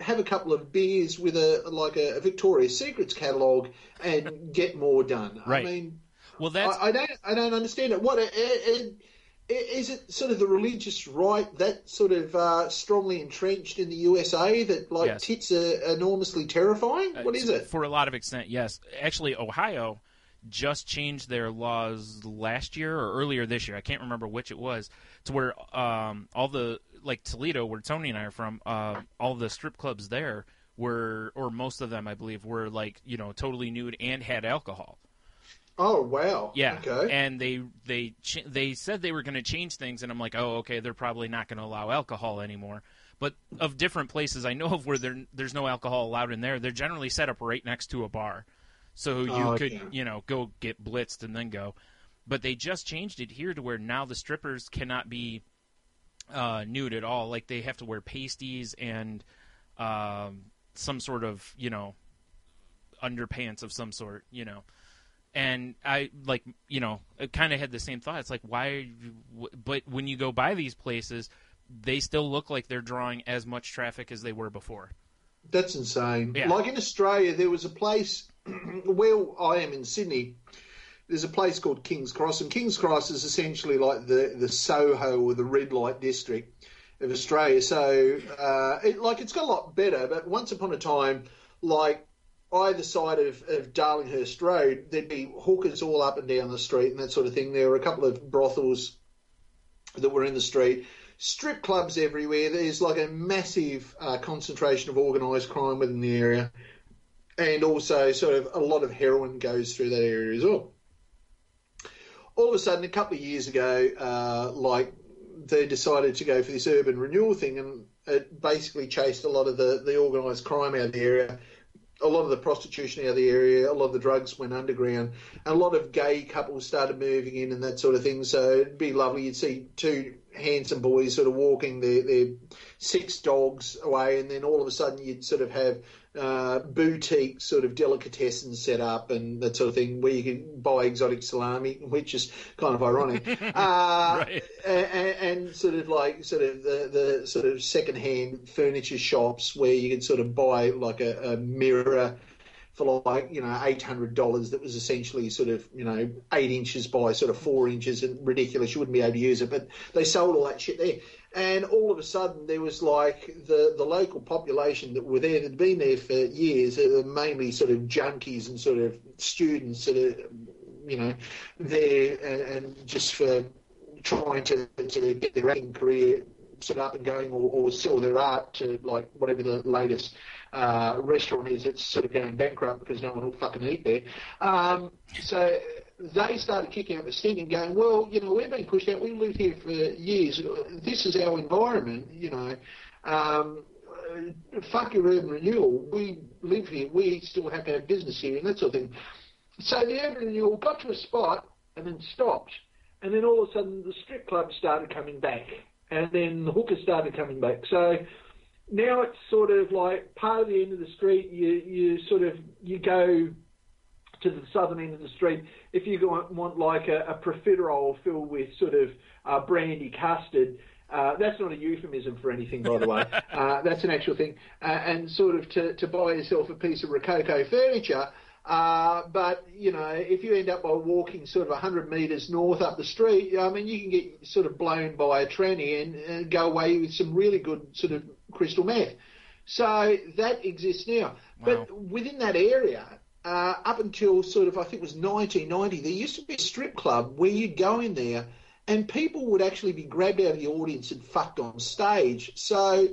have a couple of beers with a Victoria's Secrets catalogue and get more done. Right. I mean, well, that's... I don't understand it. What is it? Sort of the religious right that sort of strongly entrenched in the USA that Yes. tits are enormously terrifying? What is it? For a lot of extent, yes. Actually, Ohio just changed their laws last year or earlier this year. I can't remember which it was, to where all the, like Toledo, where Tony and I are from, all the strip clubs there were, or most of them, I believe, were totally nude and had alcohol. Oh, wow. Yeah. Okay. And they said they were going to change things, and I'm like, oh, okay, they're probably not going to allow alcohol anymore. But of different places I know of where there's no alcohol allowed in there, they're generally set up right next to a bar. So you could, go get blitzed and then go. But they just changed it here to where now the strippers cannot be nude at all. Like, they have to wear pasties and some sort of, underpants of some sort, And I, kind of had the same thought. It's like, why? But when you go by these places, they still look like they're drawing as much traffic as they were before. That's insane. Yeah. Like in Australia, there was a place where I am in Sydney. There's a place called King's Cross, and King's Cross is essentially like the Soho or the red light district of Australia. So it's got a lot better. But once upon a time, like either side of Darlinghurst Road, there'd be hookers all up and down the street and that sort of thing. There were a couple of brothels that were in the street. Strip clubs everywhere. There's like a massive concentration of organised crime within the area. And also sort of a lot of heroin goes through that area as well. All of a sudden, a couple of years ago, they decided to go for this urban renewal thing, and it basically chased a lot of the organised crime out of the area, a lot of the prostitution out of the area, a lot of the drugs went underground, and a lot of gay couples started moving in and that sort of thing. So it'd be lovely. You'd see two handsome boys sort of walking their 6 dogs away, and then all of a sudden you'd sort of have boutique sort of delicatessen set up and that sort of thing where you can buy exotic salami, which is kind of ironic. Right. And sort of the sort of second-hand furniture shops where you can sort of buy like a mirror for like, $800 that was essentially sort of, 8 inches by sort of 4 inches and ridiculous. You wouldn't be able to use it, but they sold all that shit there. And all of a sudden there was like the local population that were there, that had been there for years, mainly sort of junkies and sort of students that are, there and just for trying to get their acting career sort of up and going or sell their art to like whatever the latest restaurant is that's sort of going bankrupt because no one will fucking eat there. So they started kicking up a stink and going, well, we're being pushed out. We've lived here for years. This is our environment, fuck your urban renewal. We live here. We still have to have business here and that sort of thing. So the urban renewal got to a spot and then stopped. And then all of a sudden the strip clubs started coming back. And then the hookers started coming back. So now it's sort of like part of the end of the street. You go to the southern end of the street. If you want like a profiterole filled with sort of brandy custard, that's not a euphemism for anything, by the way. That's an actual thing. And sort of to buy yourself a piece of Rococo furniture. But, if you end up by walking sort of 100 metres north up the street, I mean, you can get sort of blown by a tranny and go away with some really good sort of crystal meth. So that exists now. Wow. But within that area, up until sort of, I think it was 1990, there used to be a strip club where you'd go in there and people would actually be grabbed out of the audience and fucked on stage. So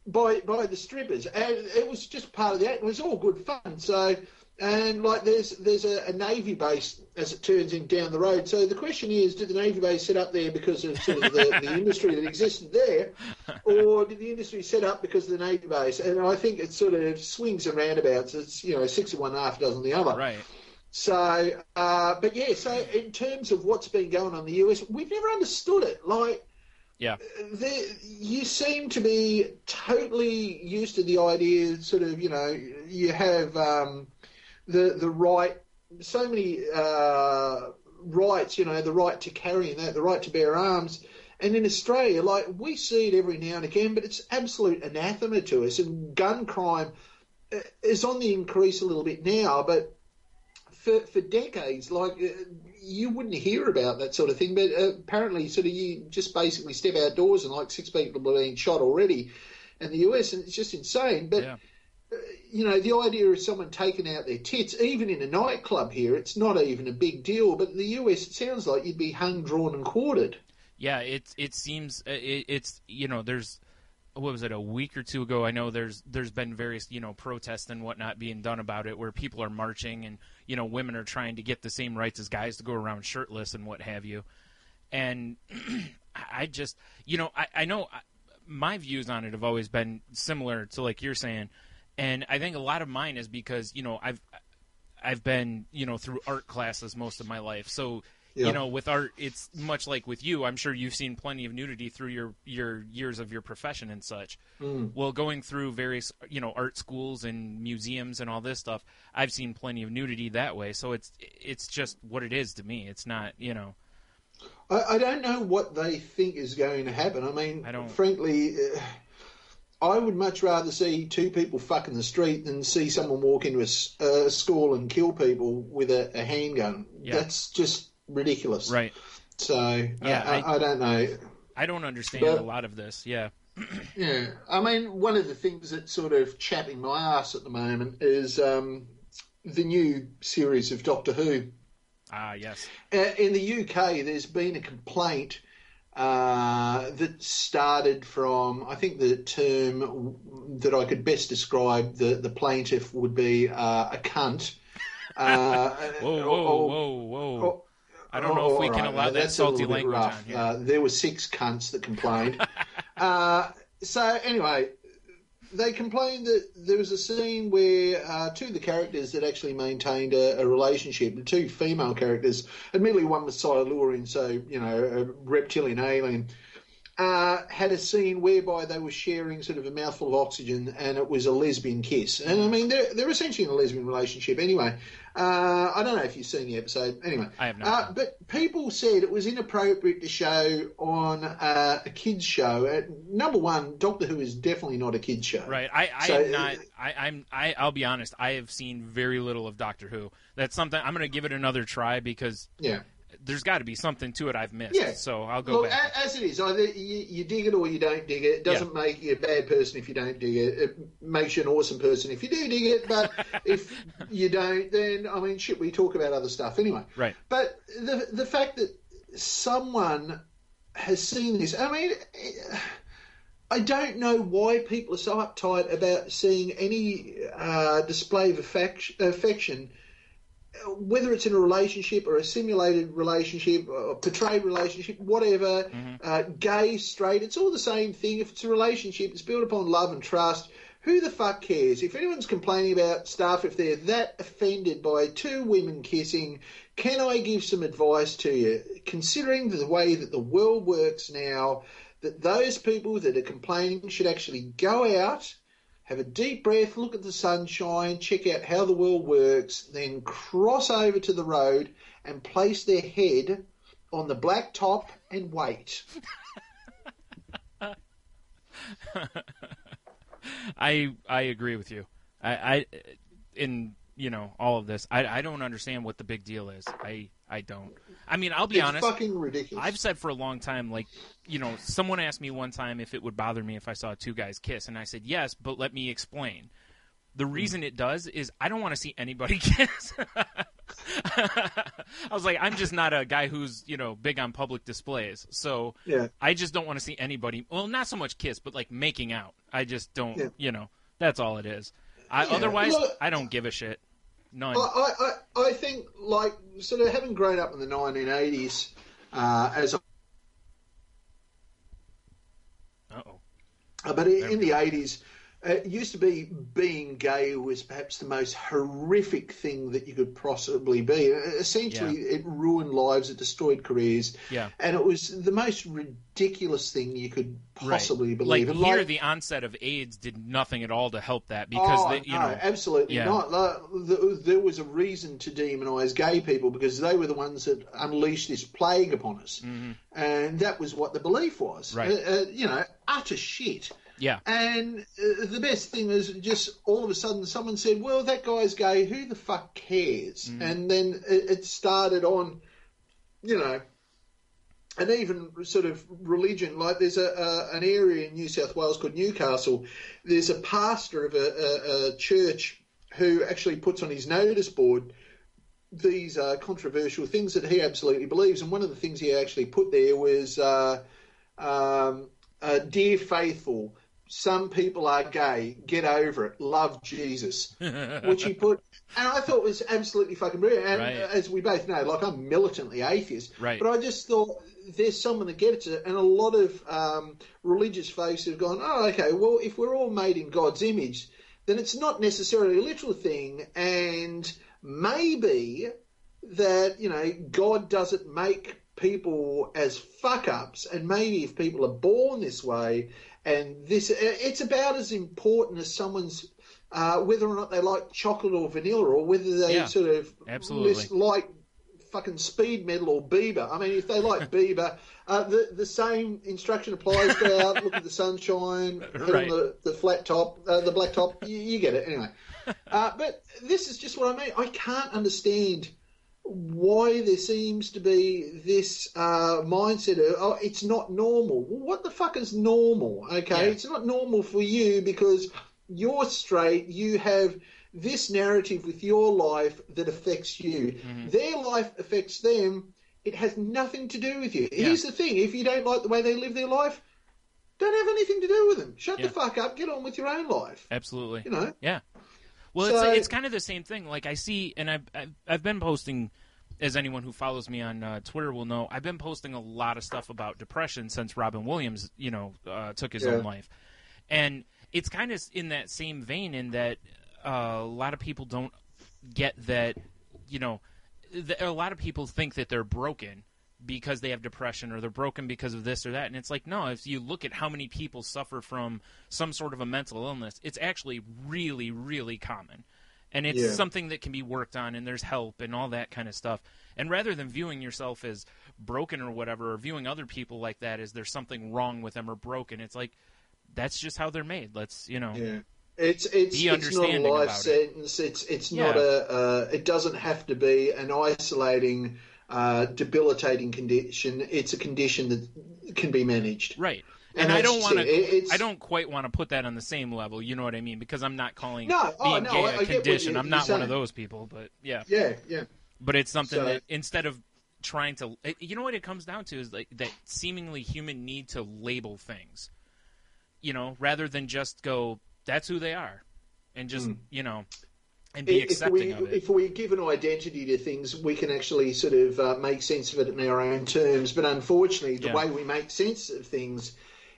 by the strippers. And it was just part of the act. It was all good fun. So... And like there's a Navy base, as it turns in, down the road. So the question is, did the Navy base set up there because of sort of the industry that existed there, or did the industry set up because of the Navy base? And I think it sort of swings and roundabouts. It's 6 of one, half a dozen the other. Right. So, but yeah. So in terms of what's been going on in the US, we've never understood it. Like. Yeah. You seem to be totally used to the idea, sort of, you have the right so many rights, you know, the right to carry and that, the right to bear arms. And in Australia, like, we see it every now and again, but it's absolute anathema to us. And gun crime is on the increase a little bit now, but for decades, like, you wouldn't hear about that sort of thing. But apparently, sort of, you just basically step outdoors and like 6 people have been shot already in the US, and it's just insane. But you know, the idea of someone taking out their tits, even in a nightclub here, it's not even a big deal. But in the US, it sounds like you'd be hung, drawn, and quartered. Yeah, it seems it's, you know, there's, what was it, a week or two ago, I know there's been various, you know, protests and whatnot being done about it, where people are marching and, you know, women are trying to get the same rights as guys to go around shirtless and what have you. And I just, you know, I know my views on it have always been similar to, like you're saying, and I think a lot of mine is because, you know, I've been, you know, through art classes most of my life, so you know, with art, it's much like with you. I'm sure you've seen plenty of nudity through your years of your profession and such. Well, going through various, you know, art schools and museums and all this stuff, I've seen plenty of nudity that way. So it's just what it is to me. It's not, you know. I don't know what they think is going to happen. I mean, frankly, I would much rather see two people fuck in the street than see someone walk into a school and kill people with a handgun. Yeah. That's just ridiculous. Right. So, I don't know. I don't understand a lot of this, yeah. Yeah. I mean, one of the things that's sort of chapping my ass at the moment is the new series of Doctor Who. Ah, yes. In the UK, there's been a complaint that started from, I think the term that I could best describe the plaintiff would be a cunt. Whoa. I don't know if we can allow that salty language on here. There were 6 cunts that complained. So anyway, they complained that there was a scene where 2 of the characters that actually maintained a relationship, the 2 female characters, admittedly one was Silurian, so, you know, a reptilian alien, had a scene whereby they were sharing sort of a mouthful of oxygen, and it was a lesbian kiss. And I mean, they're essentially in a lesbian relationship anyway. I don't know if you've seen the episode. Anyway, I have not. But people said it was inappropriate to show on a kids show. Number one, Doctor Who is definitely not a kids show. Right. I'll be honest. I have seen very little of Doctor Who. That's something I'm going to give it another try because there's got to be something to it I've missed. Yeah. So I'll go back. As it is, either you dig it or you don't dig it. It doesn't make you a bad person if you don't dig it. It makes you an awesome person if you do dig it. But if you don't, then, I mean, shit, we talk about other stuff anyway. Right. But the fact that someone has seen this, I mean, I don't know why people are so uptight about seeing any display of affection, whether it's in a relationship or a simulated relationship or portrayed relationship, whatever, gay, straight, it's all the same thing. If it's a relationship, it's built upon love and trust. Who the fuck cares? If anyone's complaining about stuff, if they're that offended by 2 women kissing, can I give some advice to you? Considering the way that the world works now, that those people that are complaining should actually go out, have a deep breath, look at the sunshine, check out how the world works, then cross over to the road and place their head on the black top and wait. I agree with you. I in, you know, all of this, I don't understand what the big deal is. I don't. I mean, I'll be honest. It's fucking ridiculous. I've said for a long time, like, you know, someone asked me one time if it would bother me if I saw 2 guys kiss, and I said yes, but let me explain. The reason it does is I don't want to see anybody kiss. I was like, I'm just not a guy who's, you know, big on public displays, so I just don't want to see anybody. Well, not so much kiss, but like making out. I just don't. You know, that's all it is. Otherwise, look, I don't give a shit. None. I think, like, sort of having grown up in the 1980s as a... Uh-oh. But in the 80s, It used to be being gay was perhaps the most horrific thing that you could possibly be. Essentially, it ruined lives, it destroyed careers, and it was the most ridiculous thing you could possibly believe. Like here, the onset of AIDS did nothing at all to help that because absolutely not. There was a reason to demonise gay people because they were the ones that unleashed this plague upon us, and that was what the belief was. Utter shit. Yeah. And the best thing is just all of a sudden someone said, well, that guy's gay, who the fuck cares? And then it started on, and even sort of religion. Like there's an area in New South Wales called Newcastle. There's a pastor of a church who actually puts on his notice board these controversial things that he absolutely believes. And one of the things he actually put there was, dear faithful, some people are gay, get over it, love Jesus, which he put, and I thought was absolutely fucking brilliant. And as we both know, like I'm militantly atheist, but I just thought there's someone that gets it, and a lot of religious folks have gone, oh, okay, well, if we're all made in God's image, then it's not necessarily a literal thing, and maybe that, God doesn't make people as fuck-ups, and maybe if people are born this way, and it's about as important as someone's whether or not they like chocolate or vanilla, or whether they sort of like fucking speed metal or Bieber. I mean, if they like Bieber, the same instruction applies. Go out, look at the sunshine, put on the flat top, the black top. You get it anyway. But this is just what I mean. I can't understand why there seems to be this mindset of, oh, it's not normal. Well, what the fuck is normal? Okay, it's not normal for you because you're straight, you have this narrative with your life that affects you. Their life affects them. It has nothing to do with you. Here's the thing, if you don't like the way they live their life, don't have anything to do with them. Shut the fuck up, get on with your own life. Absolutely. Yeah. Well, it's kind of the same thing. Like I see, and I've been posting, as anyone who follows me on Twitter will know, I've been posting a lot of stuff about depression since Robin Williams, took his own life, and it's kind of in that same vein in that a lot of people don't get that, a lot of people think that they're broken because they have depression, or they're broken because of this or that. And it's like, no, if you look at how many people suffer from some sort of a mental illness, it's actually really, really common. And it's something that can be worked on, and there's help and all that kind of stuff. And rather than viewing yourself as broken or whatever, or viewing other people like that as there's something wrong with them or broken, it's like, that's just how they're made. Let's, be understanding it's not a life sentence. It's not it doesn't have to be an isolating, debilitating condition. It's a condition that can be managed. Right. And I don't quite want to put that on the same level, you know what I mean? Because I'm not calling being gay a condition. I'm not one of those people, but yeah. But it's something that instead of trying to, you know what it comes down to is like that seemingly human need to label things, rather than just go, that's who they are, and just, and be accepting of it. If we give an identity to things, we can actually sort of make sense of it in our own terms. But unfortunately, the way we make sense of things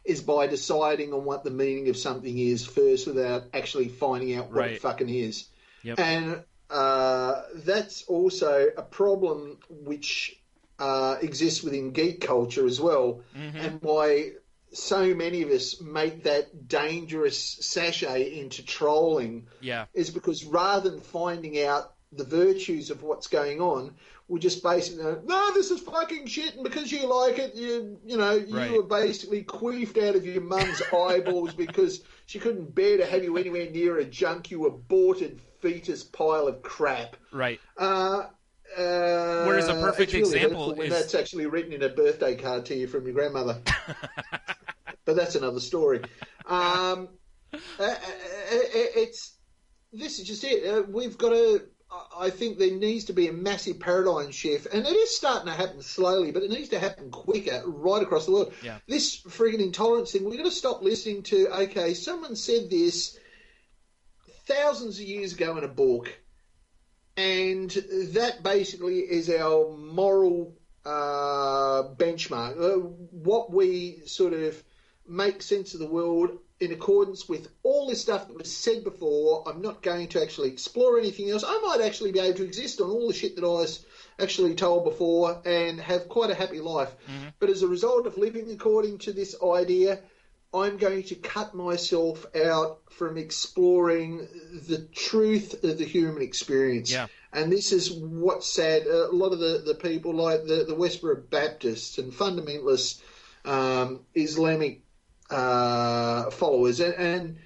is by deciding on what the meaning of something is first without actually finding out what it fucking is. Yep. And that's also a problem which exists within geek culture as well, and why so many of us make that dangerous sachet into trolling is because rather than finding out the virtues of what's going on, we just basically go, no, this is fucking shit, and because you like it, you were basically queefed out of your mum's eyeballs because she couldn't bear to have you anywhere near a junk, you aborted fetus pile of crap. Right. Whereas a perfect example is when that's actually written in a birthday card to you from your grandmother. But that's another story. This is just it. We've got to. I think there needs to be a massive paradigm shift, and it is starting to happen slowly, but it needs to happen quicker right across the world. Yeah. This friggin' intolerance thing, we've got to stop listening to, okay, someone said this thousands of years ago in a book, and that basically is our moral benchmark. What we sort of make sense of the world in accordance with all this stuff that was said before. I'm not going to actually explore anything else. I might actually be able to exist on all the shit that I was actually told before and have quite a happy life. Mm-hmm. But as a result of living according to this idea, I'm going to cut myself out from exploring the truth of the human experience. Yeah. And this is what's sad. A lot of the people like the Westboro Baptists and fundamentalists, Islamic followers and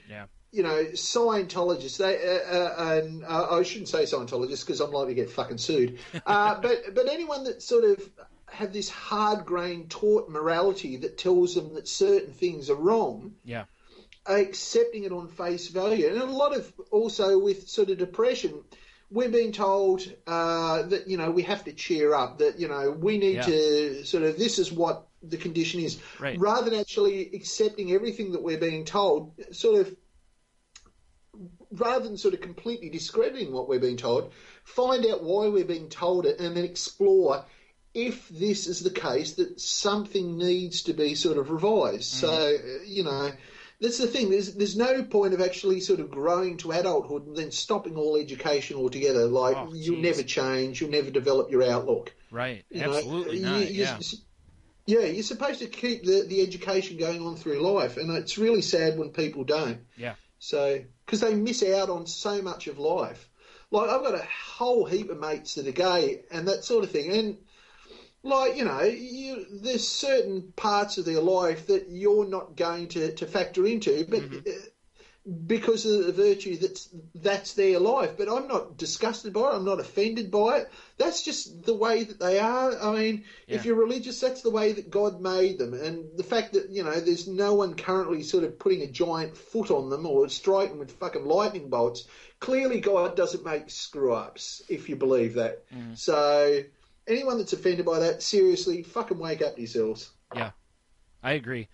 you know, Scientologists, and I shouldn't say Scientologists because I'm likely to get fucking sued, but anyone that sort of have this hard-grained taught morality that tells them that certain things are wrong, are accepting it on face value. And a lot of, also with sort of depression, we're being told that, you know, we have to cheer up, that, you know, we need to sort of, this is what the condition is, rather than actually accepting everything that we're being told, sort of, rather than sort of completely discrediting what we're being told, find out why we're being told it and then explore if this is the case, that something needs to be sort of revised. So, you know, that's the thing. There's no point of actually sort of growing to adulthood and then stopping all education altogether. Like, you'll never change, you'll never develop your outlook. Right, absolutely not, you're supposed to keep the education going on through life, and it's really sad when people don't. Yeah. So, because they miss out on so much of life. Like, I've got a whole heap of mates that are gay and that sort of thing, and like, you know, there's certain parts of their life that you're not going to factor into, but because of the virtue that's their life. But I'm not disgusted by it. I'm not offended by it. That's just the way that they are. I mean, if you're religious, that's the way that God made them. And the fact that, you know, there's no one currently sort of putting a giant foot on them or striking with fucking lightning bolts, clearly God doesn't make screw-ups, if you believe that. So anyone that's offended by that, seriously, fucking wake up yourselves. Yeah, I agree.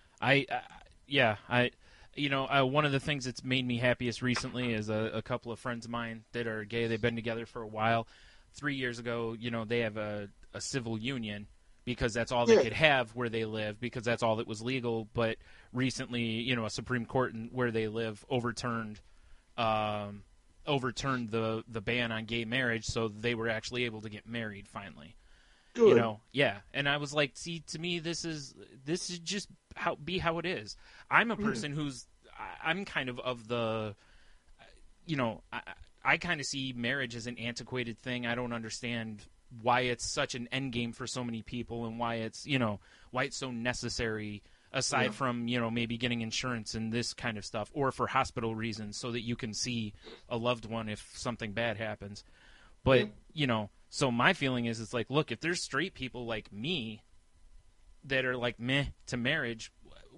You know, one of the things that's made me happiest recently is a couple of friends of mine that are gay. They've been together for a while. 3 years ago, you know, they have a civil union because that's all they could have where they live, because that's all that was legal. But recently, you know, a Supreme Court where they live overturned the ban on gay marriage, so they were actually able to get married finally. Good. You know, and I was like, see, to me, this is just how it is. I'm a person I'm kind of the, you know, I kind of see marriage as an antiquated thing. I don't understand why it's such an end game for so many people, and why it's so necessary, aside from, you know, maybe getting insurance and this kind of stuff, or for hospital reasons so that you can see a loved one if something bad happens. But, you know, so my feeling is, it's like, look, if there's straight people like me that are like meh to marriage,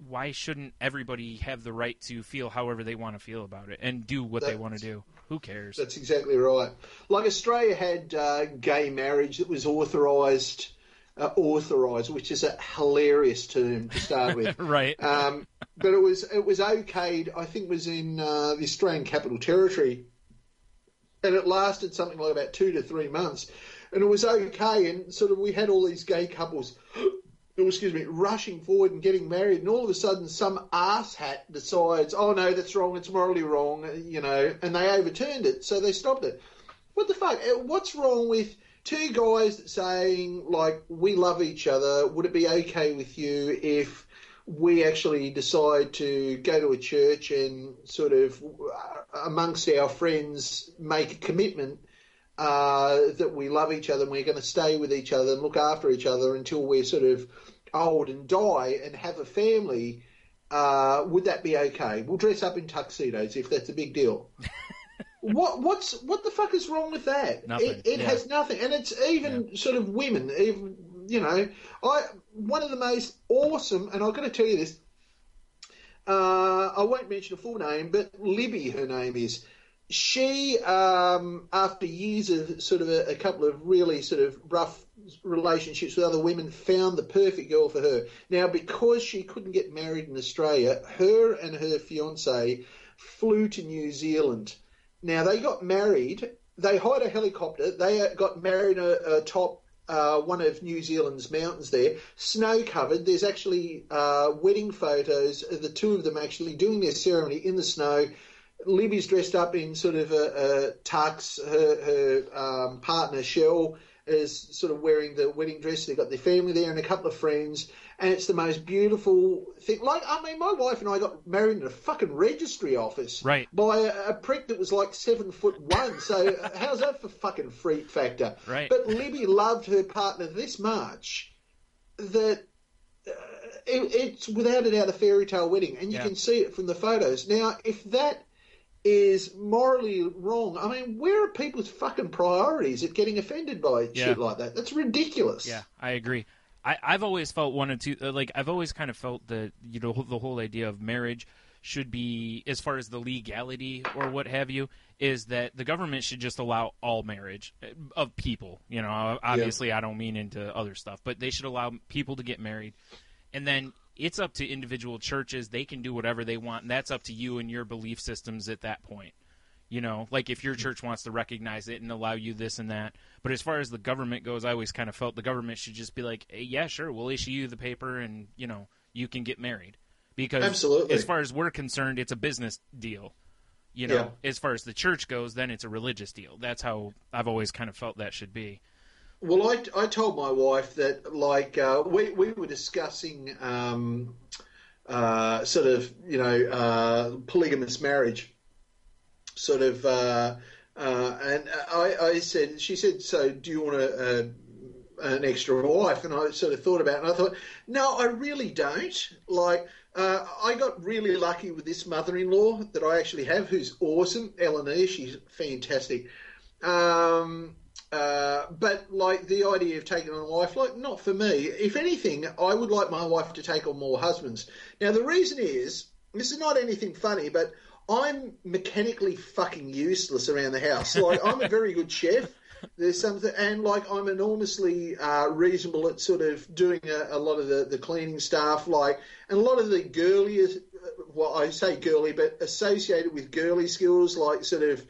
why shouldn't everybody have the right to feel however they want to feel about it and do what they want to do? Who cares? That's exactly right. Like, Australia had gay marriage that was authorised, which is a hilarious term to start with. Right. But it was okayed, I think it was in the Australian Capital Territory, and it lasted something like about 2 to 3 months, and it was okay, and sort of we had all these gay couples rushing forward and getting married, and all of a sudden some asshat decides, oh no, that's wrong, it's morally wrong, you know, and they overturned it, so they stopped it. What the fuck? What's wrong with two guys saying, like, we love each other, would it be okay with you if we actually decide to go to a church and sort of amongst our friends make a commitment that we love each other and we're going to stay with each other and look after each other until we're sort of old and die and have a family? Would that be okay? We'll dress up in tuxedos if that's a big deal. What the fuck is wrong with that? Nothing. It has nothing, and it's even sort of women. You know, one of the most awesome, and I've got to tell you this. I won't mention a full name, but Libby, her name is. She, after years of sort of a couple of really sort of rough relationships with other women, found the perfect girl for her. Now, because she couldn't get married in Australia, her and her fiancé flew to New Zealand. Now, they got married. They hired a helicopter. They got married atop one of New Zealand's mountains there, snow-covered. There's actually wedding photos of the two of them actually doing their ceremony in the snow. Libby's dressed up in sort of a tux. Her partner, Shell, is sort of wearing the wedding dress. They've got their family there and a couple of friends. And it's the most beautiful thing. Like, I mean, my wife and I got married in a fucking registry office by a prick that was like 7'1". So how's that for fucking freak factor? Right. But Libby loved her partner this much that it's without a doubt a fairy tale wedding. And you can see it from the photos. Now, if that is morally wrong, I mean, where are people's fucking priorities at getting offended by shit like that? That's ridiculous. Yeah, I agree. I've always felt I've always kind of felt that, you know, the whole idea of marriage should be, as far as the legality or what have you, is that the government should just allow all marriage of people. You know, obviously I don't mean into other stuff, but they should allow people to get married. And then it's up to individual churches. They can do whatever they want, and that's up to you and your belief systems at that point. You know, like if your church wants to recognize it and allow you this and that. But as far as the government goes, I always kind of felt the government should just be like, hey, yeah, sure, we'll issue you the paper and, you know, you can get married. Because as far as we're concerned, it's a business deal. You know, as far as the church goes, then it's a religious deal. That's how I've always kind of felt that should be. Well, I told my wife that, like, we were discussing sort of, you know, polygamous marriage. Sort of, and I said, she said, so do you want an extra wife? And I sort of thought about it, and I thought, no, I really don't. Like, I got really lucky with this mother-in-law that I actually have, who's awesome, Eleanor. She's fantastic. But like the idea of taking on a wife, like, not for me. If anything, I would like my wife to take on more husbands. Now, the reason is, this is not anything funny, but I'm mechanically fucking useless around the house. Like, I'm a very good chef. There's something, and like I'm enormously reasonable at sort of doing a lot of the cleaning stuff. Like, and a lot of the girly, well, I say girly, but associated with girly skills, like sort of,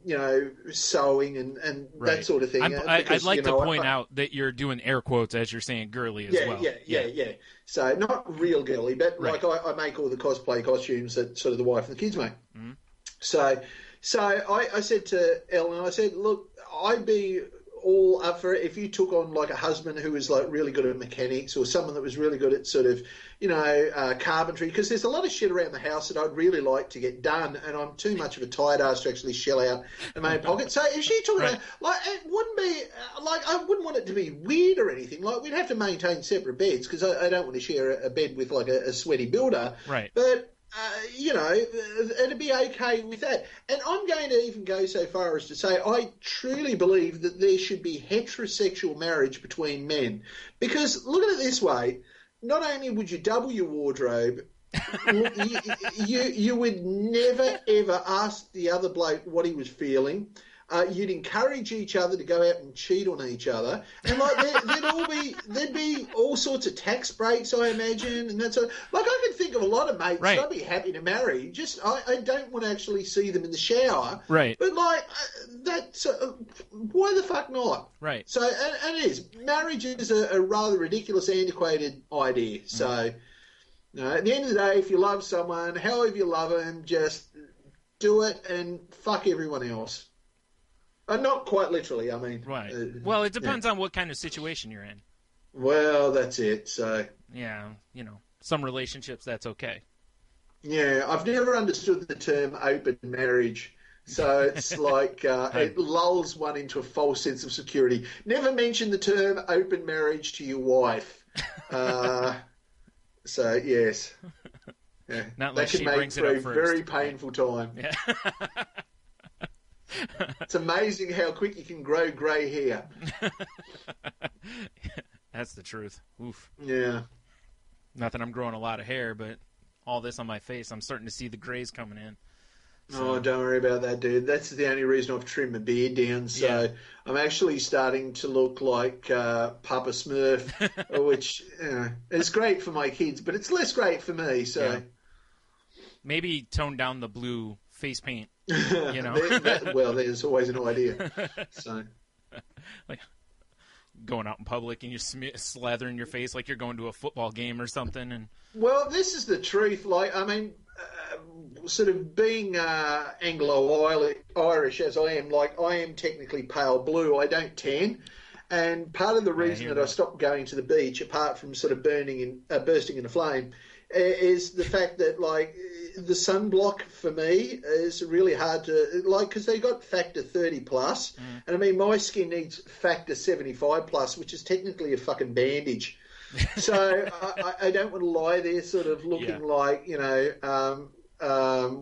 you know, sewing and that sort of thing. I'd like to point out that you're doing air quotes as you're saying girly as well. Yeah. So not real girly, but like I make all the cosplay costumes that sort of the wife and the kids make. Mm-hmm. So I said to Ellen, I said, look, I'd be all up for it if you took on like a husband who was like really good at mechanics, or someone that was really good at sort of, you know, carpentry, because there's a lot of shit around the house that I'd really like to get done, and I'm too much of a tight ass to actually shell out in my own pocket. So if she took it, like, it wouldn't be like, I wouldn't want it to be weird or anything. Like, we'd have to maintain separate beds because I don't want to share a bed with like a sweaty builder. Right. But you know, it'd be okay with that. And I'm going to even go so far as to say I truly believe that there should be heterosexual marriage between men. Because look at it this way, not only would you double your wardrobe, you would never, ever ask the other bloke what he was feeling. You'd encourage each other to go out and cheat on each other, and like there'd be all sorts of tax breaks, I imagine, and that sort of, like, I could think of a lot of mates I'd be happy to marry. Just I don't want to actually see them in the shower, right? But like that's why the fuck not, right? So and it is, marriage is a rather ridiculous, antiquated idea. So you know, at the end of the day, if you love someone, however you love them, just do it and fuck everyone else. Not quite literally, I mean. Right. Well, it depends on what kind of situation you're in. Well, that's it, so... Yeah, you know, some relationships, that's okay. Yeah, I've never understood the term open marriage, so it's like it lulls one into a false sense of security. Never mention the term open marriage to your wife. So, yes. Yeah. Not that can make for a very painful time. Yeah. It's amazing how quick you can grow grey hair. That's the truth. Oof. Yeah. Not that I'm growing a lot of hair, but all this on my face, I'm starting to see the grays coming in. So. Oh, don't worry about that, dude. That's the only reason I've trimmed my beard down. So I'm actually starting to look like Papa Smurf, which is great for my kids, but it's less great for me. So maybe tone down the blue face paint. You know, well, there's always an idea. So, like, going out in public and you're slathering your face like you're going to a football game or something. And well, this is the truth. Like, I mean, sort of being Anglo-Irish as I am, like I am technically pale blue. I don't tan. And part of the reason that I stopped going to the beach, apart from sort of bursting into flame, is the fact that, like, the sunblock for me is really hard to, like, because they got factor 30 plus, and I mean, my skin needs factor 75 plus, which is technically a fucking bandage. So I don't want to lie there sort of looking like, you know,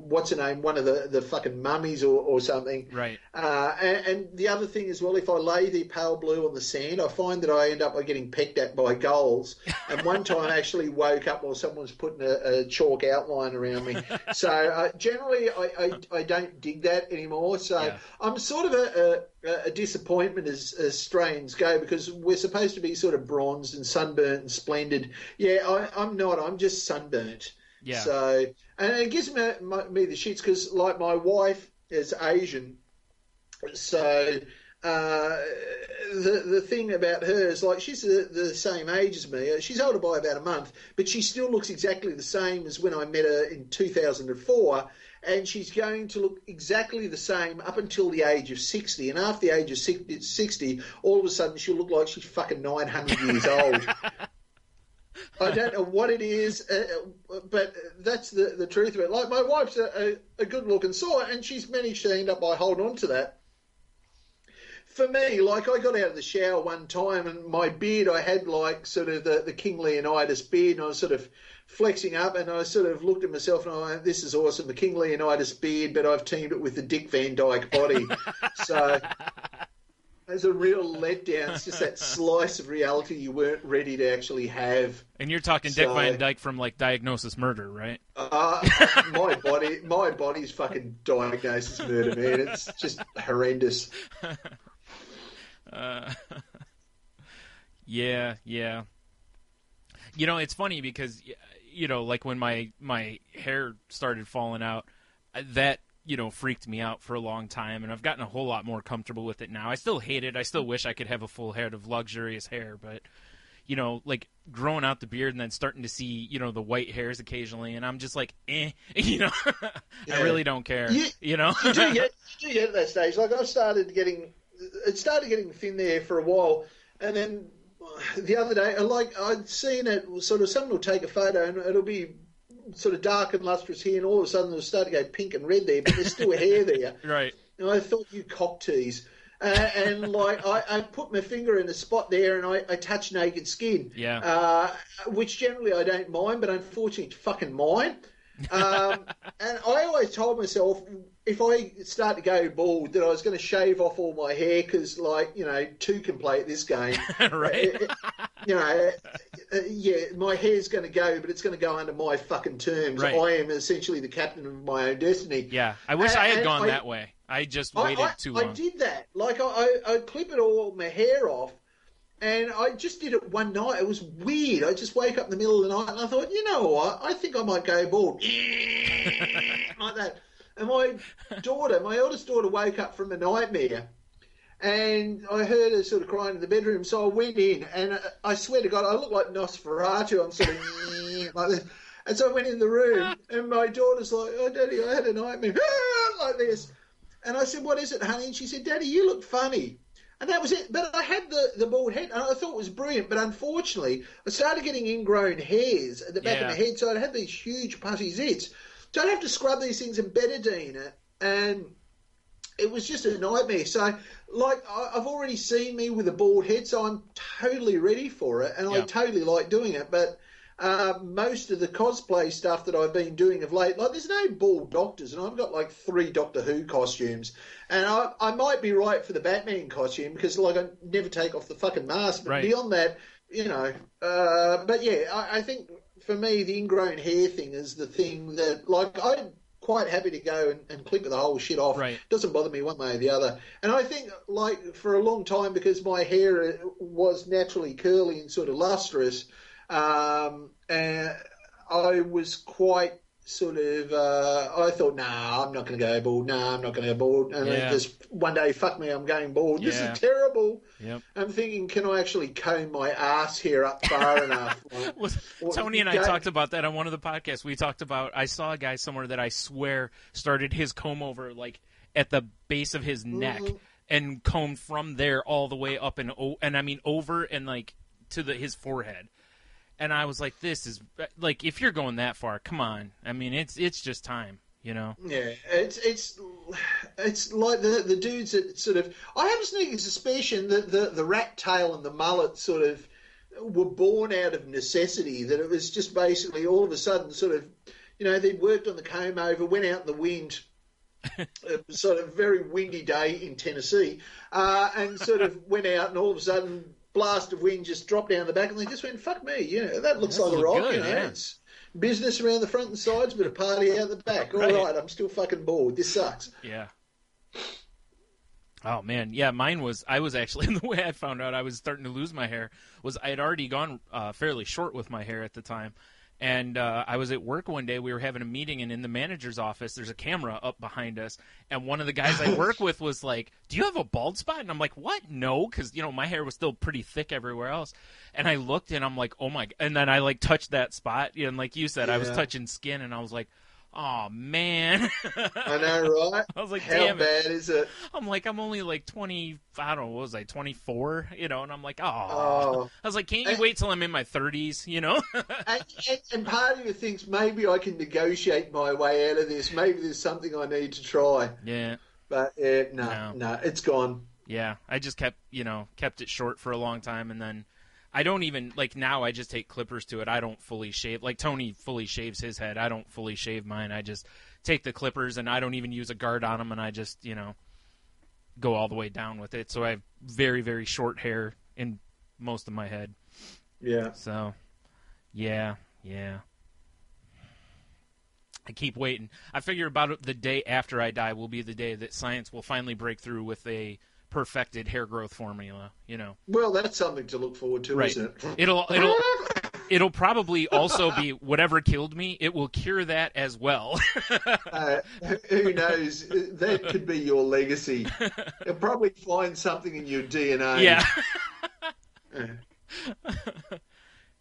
what's her name, one of the fucking mummies or something. Right. And the other thing as well, if I lay there pale blue on the sand, I find that I end up getting pecked at by gulls. And one time I actually woke up while someone's putting a chalk outline around me. So generally I don't dig that anymore. So I'm sort of a disappointment as Australians go, because we're supposed to be sort of bronzed and sunburnt and splendid. Yeah, I'm not. I'm just sunburnt. Yeah. So, and it gives me the shits because, like, my wife is Asian. So, the thing about her is, like, she's the same age as me. She's older by about a month, but she still looks exactly the same as when I met her in 2004. And she's going to look exactly the same up until the age of 60. And after the age of 60, all of a sudden she'll look like she's fucking 900 years old. I don't know what it is, but that's the truth of it. Like, my wife's a good-looking sort, and she's managed to end up by holding on to that. For me, like, I got out of the shower one time, and my beard, I had, like, sort of the King Leonidas beard, and I was sort of flexing up, and I sort of looked at myself, and I went, this is awesome, the King Leonidas beard, but I've teamed it with the Dick Van Dyke body. So it's a real letdown. It's just that slice of reality you weren't ready to actually have. And you're talking Dick Van Dyke from, like, Diagnosis Murder, right? My body's fucking Diagnosis Murder, man. It's just horrendous. Yeah. You know, it's funny because, you know, like when my hair started falling out, that, you know, freaked me out for a long time, and I've gotten a whole lot more comfortable with it now. I still hate it. I still wish I could have a full head of luxurious hair, but, you know, like growing out the beard and then starting to see, you know, the white hairs occasionally, and I'm just like, you know, I really don't care, you know? You do get to that stage. Like, it started getting thin there for a while, and then the other day, like, I'd seen it, sort of, someone will take a photo and it'll be sort of dark and lustrous here, and all of a sudden it'll start to go pink and red there, but there's still hair there. Right. And I thought, you cock tease. And like, I put my finger in a spot there, and I touch naked skin. Yeah. Which generally I don't mind, but unfortunately it's fucking mine. And I always told myself, if I start to go bald, that I was going to shave off all my hair, because, like, you know, two can play at this game. Right. You know, my hair's going to go, but it's going to go under my fucking terms. Right. I am essentially the captain of my own destiny. Yeah, I wish I had gone that way. I just waited too long. I did that. Like, I clip it all my hair off, and I just did it one night. It was weird. I just woke up in the middle of the night, and I thought, you know what? I think I might go bald. Like that. And my eldest daughter, woke up from a nightmare, and I heard her sort of crying in the bedroom. So I went in, and I swear to God, I look like Nosferatu. I'm sort of like this. And so I went in the room, and my daughter's like, "Oh, Daddy, I had a nightmare," like this. And I said, "What is it, honey?" And she said, "Daddy, you look funny." And that was it. But I had the bald head, and I thought it was brilliant. But unfortunately, I started getting ingrown hairs at the back of my head, so I had these huge putty zits. So I'd have to scrub these things and betadine it, and it was just a nightmare. So, like, I've already seen me with a bald head, so I'm totally ready for it, and I totally like doing it. But most of the cosplay stuff that I've been doing of late, like, there's no bald doctors, and I've got like 3 Doctor Who costumes, and I might be right for the Batman costume, because, like, I never take off the fucking mask, but beyond that, you know, but yeah, I think for me the ingrown hair thing is the thing that, like, I'm quite happy to go and clip the whole shit off. Right. It doesn't bother me one way or the other. And I think, like, for a long time, because my hair was naturally curly and sort of lustrous, and I was quite sort of, I thought, nah, I'm not going to go bald. Nah, I'm not going to go bald. And then just one day, fuck me, I'm going bald. This is terrible. Yep. I'm thinking, can I actually comb my ass hair up far enough? Tony and I talked about that on one of the podcasts. We talked about, I saw a guy somewhere that I swear started his comb over like at the base of his neck and combed from there all the way up and I mean over and like to his forehead. And I was like, this is like, if you're going that far, come on. I mean, it's just time, you know? Yeah, it's like the dudes that sort of, I have a sneaking suspicion that the rat tail and the mullet sort of were born out of necessity, that it was just basically all of a sudden sort of, you know, they'd worked on the comb over, went out in the wind, sort of very windy day in Tennessee, and sort of went out and all of a sudden, blast of wind just dropped down the back, and they just went, fuck me, you know, that looks like a rock, good, you know, it's business around the front and sides, but a party out the back. All right, I'm still fucking bored. This sucks. Yeah. Oh, man. Yeah, mine was, I was actually, the way I found out I was starting to lose my hair was I had already gone fairly short with my hair at the time. And I was at work one day. We were having a meeting, and in the manager's office, there's a camera up behind us. And one of the guys I work with was like, do you have a bald spot? And I'm like, what? No, because, you know, my hair was still pretty thick everywhere else. And I looked, and I'm like, oh, my. And then I, like, touched that spot. And like you said, I was touching skin, and I was like, oh, man. I know, right? I was like, how damn bad is it? I'm like, I'm only like 20, I don't know, what was I, 24? You know, and I'm like, oh. I was like, can't you wait till I'm in my 30s, you know? and part of you thinks, maybe I can negotiate my way out of this. Maybe there's something I need to try. Yeah. But, no, it's gone. Yeah, I just kept it short for a long time, and then I don't even, like, now I just take clippers to it. I don't fully shave. Like, Tony fully shaves his head. I don't fully shave mine. I just take the clippers, and I don't even use a guard on them, and I just, you know, go all the way down with it. So I have very, very short hair in most of my head. Yeah. So, yeah. I keep waiting. I figure about the day after I die will be the day that science will finally break through with a perfected hair growth formula, you know. Well, that's something to look forward to, right. Isn't it? It'll probably also be whatever killed me, it will cure that as well. Who knows? That could be your legacy. You'll probably find something in your DNA. Yeah.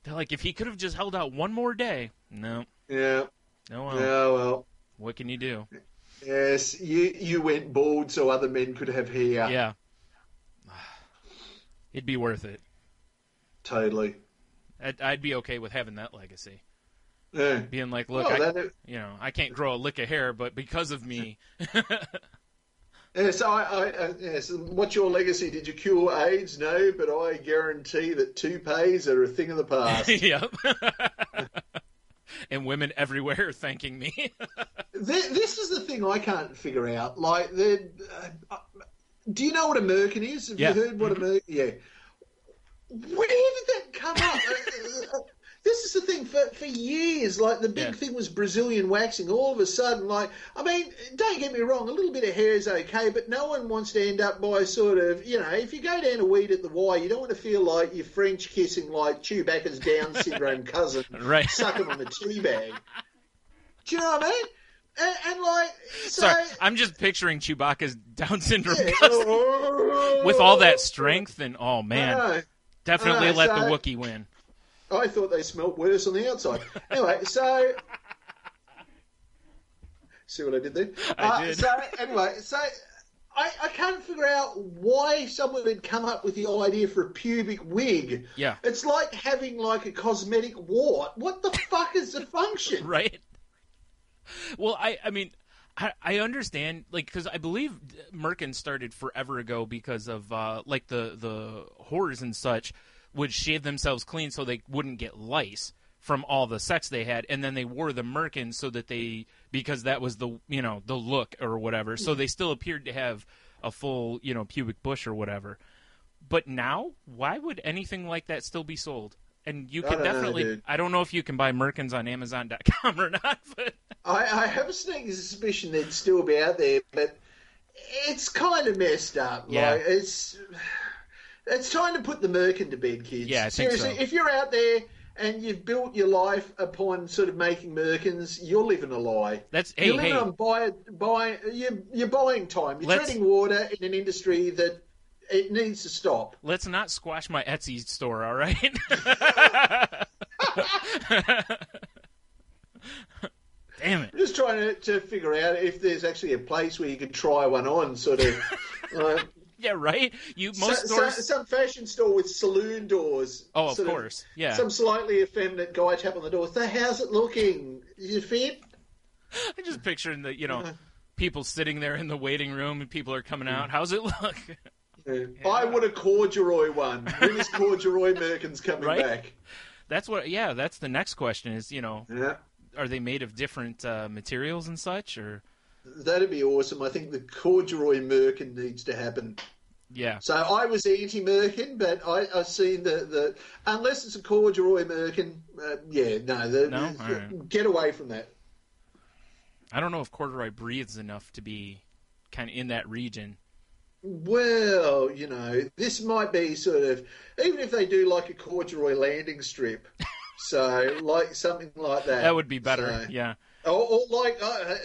They're like, if he could have just held out one more day. No. Yeah. No. Yeah, well. What can you do? Yes, you went bald so other men could have hair. Yeah. It'd be worth it. Totally. I'd be okay with having that legacy. Yeah. Being like, look, I can't grow a lick of hair, but because of me. Yes, yes. What's your legacy? Did you cure AIDS? No, but I guarantee that toupees are a thing of the past. Yep. And women everywhere thanking me. This is the thing I can't figure out. Like, do you know what a merkin is? Have you heard what a merkin? Yeah. Where did that come up? This is the thing for years. Like, the big thing was Brazilian waxing. All of a sudden, like, I mean, don't get me wrong, a little bit of hair is okay, but no one wants to end up by sort of, you know, if you go down a weed at the Y, you don't want to feel like you're French kissing like Chewbacca's Down syndrome cousin, right? Sucking on the tea bag. Do you know what I mean? And like, so, sorry, I'm just picturing Chewbacca's Down syndrome cousin with all that strength and oh man, definitely let the Wookiee win. I thought they smelled worse on the outside. Anyway, so see what I did there? I did. So anyway, I can't figure out why someone had come up with the idea for a pubic wig. Yeah. It's like having like a cosmetic wart. What the fuck is the function? Right. Well, I mean, I understand, like, because I believe Merkin started forever ago because of like the whores and such would shave themselves clean so they wouldn't get lice from all the sex they had, and then they wore the merkin so that because that was the look or whatever, so they still appeared to have a full pubic bush or whatever. But now, why would anything like that still be sold? And you can definitely, I don't know if you can buy merkins on Amazon.com or not, but I have a sneaking suspicion they'd still be out there, but it's kind of messed up. Yeah. Like, it's time to put the merkin to bed, kids. Yeah, I think seriously, so. If you're out there and you've built your life upon sort of making merkins, you're living a lie. You're living on you're buying time. You're treading water in an industry that it needs to stop. Let's not squash my Etsy store, all right? Damn it. I'm just trying to figure out if there's actually a place where you could try one on, sort of. Yeah, right? Some fashion store with saloon doors. Oh, of course, yeah. Some slightly effeminate guy tap on the door. So how's it looking? Is it fit? I'm just picturing people sitting there in the waiting room and people are coming out. How's it look? Yeah. I want a corduroy one. When is corduroy merkins coming back? That's that's the next question is, are they made of different materials and such, or? That'd be awesome. I think the corduroy merkin needs to happen. Yeah. So I was anti-merkin, but I've seen the unless it's a corduroy merkin, get away from that. I don't know if corduroy breathes enough to be kind of in that region. Well, this might be sort of, even if they do like a corduroy landing strip, so like something like that. That would be better, so, yeah. Or like,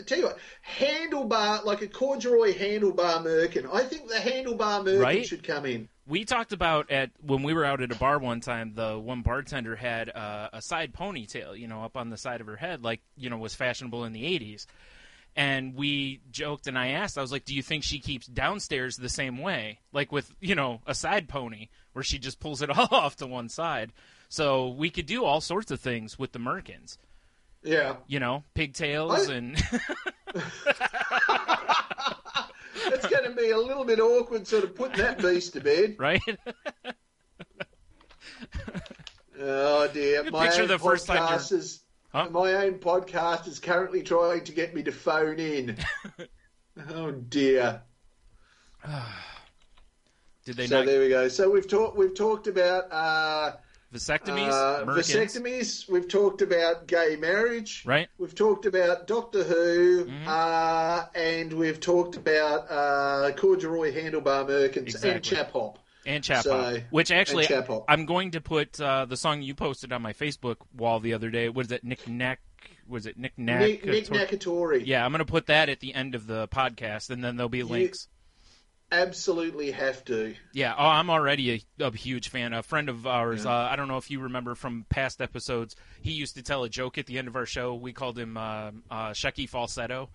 tell you what, handlebar, like a corduroy handlebar merkin. I think the handlebar merkin should come in. We talked about when we were out at a bar one time, the one bartender had a side ponytail, up on the side of her head, like, was fashionable in the 80s. And we joked, and I asked, I was like, do you think she keeps downstairs the same way? Like with, a side pony, where she just pulls it all off to one side. So we could do all sorts of things with the merkins. Yeah. Pigtails and... It's going to be a little bit awkward sort of putting that beast to bed. Right? Oh, dear. My picture own the first time My own podcast is currently trying to get me to phone in. Oh, dear. Did they So there we go. So we've talked about... vasectomies, vasectomies. We've talked about gay marriage. Right. We've talked about Doctor Who, and we've talked about corduroy handlebar merkins and chap hop. And chap hop. Which actually, I'm going to put the song you posted on my Facebook wall the other day. Was it Nick Nack? Was it Nick Nack? Nick Nakatori. Yeah, I'm going to put that at the end of the podcast, and then there'll be links. Absolutely have to. Yeah, I'm already a huge fan. A friend of ours, I don't know if you remember from past episodes, he used to tell a joke at the end of our show. We called him Shecky Falsetto.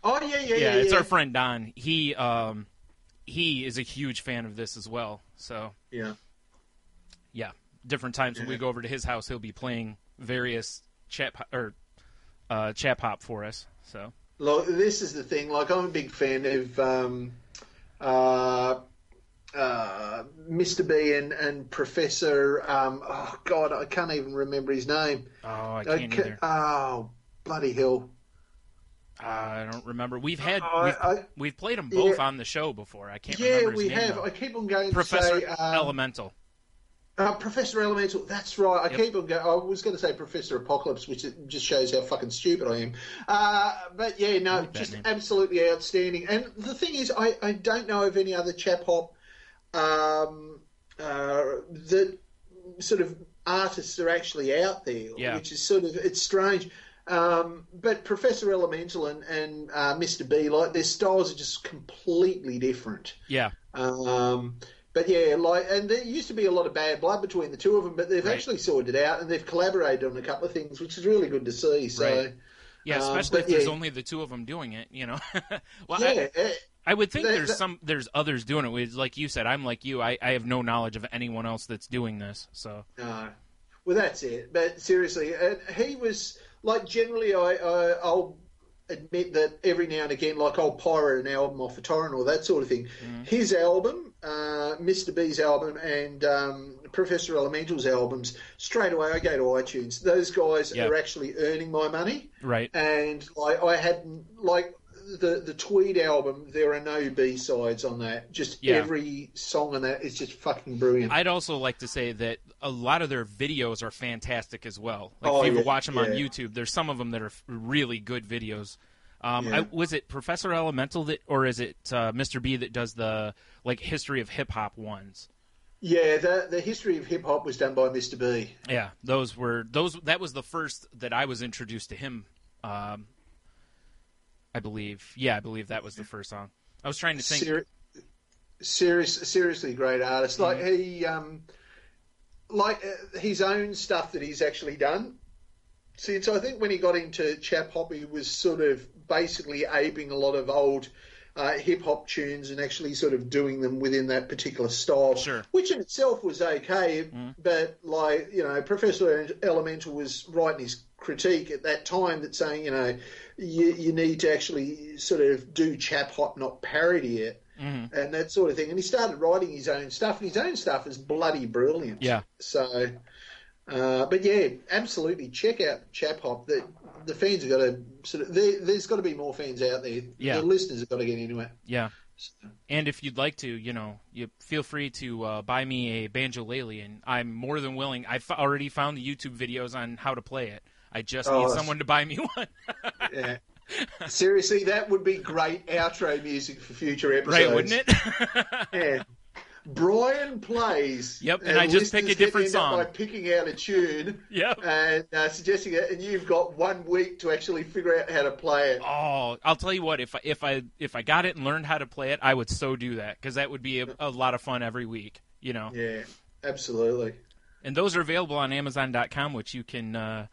Oh, yeah. It's our friend Don. He is a huge fan of this as well. So yeah, different times when we go over to his house, he'll be playing various chap hop for us. So look, this is the thing. Like, I'm a big fan of Mr. B and Professor. Oh God, I can't even remember his name. Oh, I can't either. Oh, bloody hell! I don't remember. We've played them both on the show before. I can't remember his name. Yeah, we have. I keep on going Professor to say Elemental. Professor Elemental, that's right. I keep on going. I was going to say Professor Apocalypse, which just shows how fucking stupid I am. But yeah, no, just absolutely outstanding. And the thing is, I don't know of any other chap hop that sort of artists are actually out there, which is sort of, it's strange. But Professor Elemental and Mr. B, like, their styles are just completely different. Yeah. But yeah, and there used to be a lot of bad blood between the two of them, but they've actually sorted it out and they've collaborated on a couple of things, which is really good to see. So, yeah, especially if there's only the two of them doing it, Well, I would think there's others doing it. Like you said, I'm like you. I have no knowledge of anyone else that's doing this. So. Well, that's it. But seriously, he was like, generally, I'll admit that every now and again, like, I'll pirate an album off a torrent or that sort of thing. His album, Mr. B's album, and Professor Elemental's albums, straight away I go to iTunes. Those guys are actually earning my money. Right. And I hadn't, like, the Tweed album, there are no B-sides on that. Just every song on that is just fucking brilliant. I'd also like to say that a lot of their videos are fantastic as well. Like, if you watch them on YouTube, there's some of them that are really good videos. Was it Professor Elemental or is it Mr. B that does the, like, history of hip-hop ones? Yeah, the history of hip hop was done by Mr. B. Yeah, that was the first that I was introduced to him. I believe. Yeah, I believe that was the first song. I was trying to think. Seriously great artist. Like he, his own stuff that he's actually done. Since I think when he got into chap hop, he was sort of basically aping a lot of old hip hop tunes and actually sort of doing them within that particular style. Sure. Which in itself was okay, but Professor Elemental was right in his critique at that time that saying, you need to actually sort of do chap hop, not parody it. Mm-hmm. And that sort of thing. And he started writing his own stuff, and his own stuff is bloody brilliant. Yeah. So, but yeah, absolutely check out Chap Hop. The fans have got to there's got to be more fans out there. Yeah. The listeners have got to get into it. Yeah. So. And if you'd like to, you feel free to buy me a banjo-lele, and I'm more than willing. I've already found the YouTube videos on how to play it. I just need someone to buy me one. Yeah. Seriously, that would be great outro music for future episodes. Right, wouldn't it? Yeah. Brian plays. Yep, and I just pick a different song. By picking out a tune yep. and suggesting it, and you've got 1 week to actually figure out how to play it. Oh, I'll tell you what, if I got it and learned how to play it, I would so do that, because that would be a lot of fun every week, Yeah, absolutely. And those are available on Amazon.com, which you can,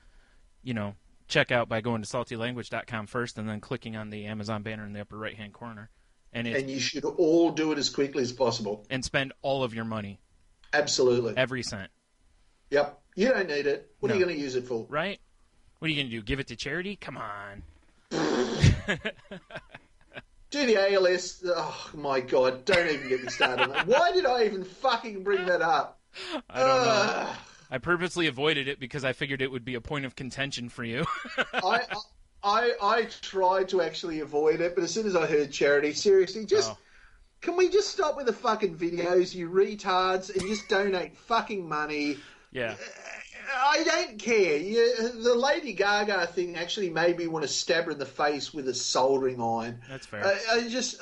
check out by going to saltylanguage.com first and then clicking on the Amazon banner in the upper right-hand corner. And you should all do it as quickly as possible. And spend all of your money. Absolutely. Every cent. Yep. You don't need it. What are you going to use it for? Right? What are you going to do? Give it to charity? Come on. Do the ALS. Oh, my God. Don't even get me started. Why did I even fucking bring that up? I don't know. I purposely avoided it because I figured it would be a point of contention for you. I tried to actually avoid it, but as soon as I heard charity, seriously, can we just stop with the fucking videos, you retards, and just donate fucking money? Yeah. I don't care. The Lady Gaga thing actually made me want to stab her in the face with a soldering iron. That's fair. I just,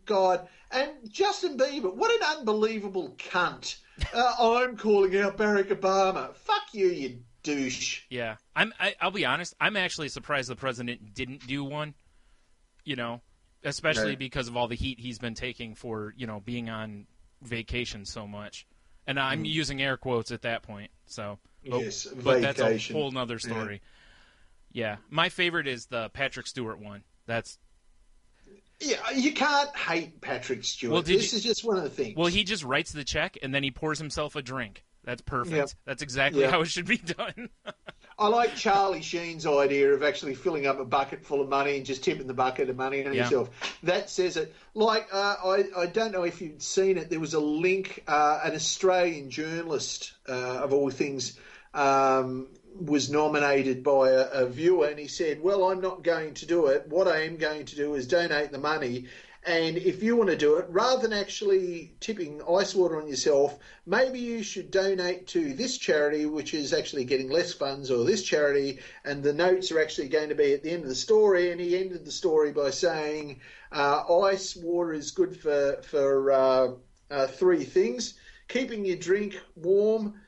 God. And Justin Bieber, what an unbelievable cunt. I'm calling out Barack Obama. Fuck you, you douche. Yeah. I'll be honest, I'm actually surprised the president didn't do one, especially because of all the heat he's been taking for, being on vacation so much. And I'm using air quotes at that point. So, yes, but that's a whole nother story. Yeah. My favorite is the Patrick Stewart one. Yeah, you can't hate Patrick Stewart. Well, this is just one of the things. Well, he just writes the check and then he pours himself a drink. That's perfect. Yep. That's exactly how it should be done. I like Charlie Sheen's idea of actually filling up a bucket full of money and just tipping the bucket of money on yourself. That says it. Like, I don't know if you've seen it. There was a link, an Australian journalist, of all things, was nominated by a viewer, and he said, well, I'm not going to do it. What I am going to do is donate the money. And if you want to do it, rather than actually tipping ice water on yourself, maybe you should donate to this charity, which is actually getting less funds, or this charity, and the notes are actually going to be at the end of the story. And he ended the story by saying, ice water is good for 3 things: keeping your drink warm,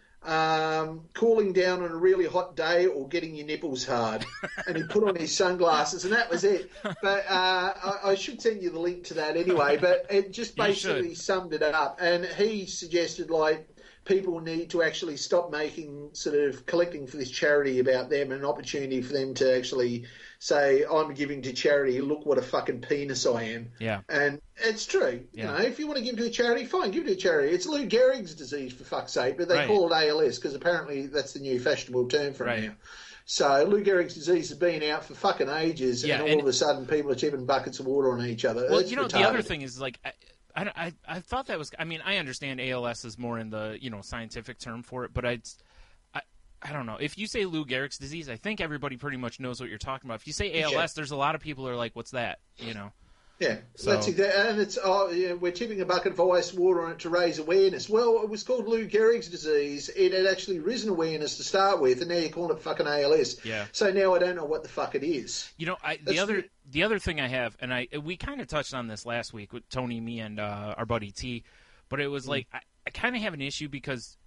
cooling down on a really hot day, or getting your nipples hard. And he put on his sunglasses, and that was it. But I should send you the link to that anyway. But it just basically summed it up. And he suggested, like, people need to actually stop making sort of collecting for this charity about them, and an opportunity for them to actually say, I'm giving to charity, look what a fucking penis I am. Yeah. And it's true. Yeah. If you want to give to a charity, fine, give it to a charity. It's Lou Gehrig's disease, for fuck's sake, but they call it ALS because apparently that's the new fashionable term for it now. So Lou Gehrig's disease has been out for fucking ages, and all of a sudden people are tipping buckets of water on each other. Well, it's retarded. The other thing is, like, I thought that was, I understand ALS is more in the, scientific term for it, but I don't know. If you say Lou Gehrig's disease, I think everybody pretty much knows what you're talking about. If you say ALS, there's a lot of people who are like, what's that? Yeah, so that's exactly, and it's we're tipping a bucket of ice water on it to raise awareness. Well, it was called Lou Gehrig's disease. It had actually risen awareness to start with, and now you're calling it fucking ALS. Yeah. So now I don't know what the fuck it is. The other thing I have, and we kind of touched on this last week with Tony, me, and our buddy T, but it was like I kind of have an issue because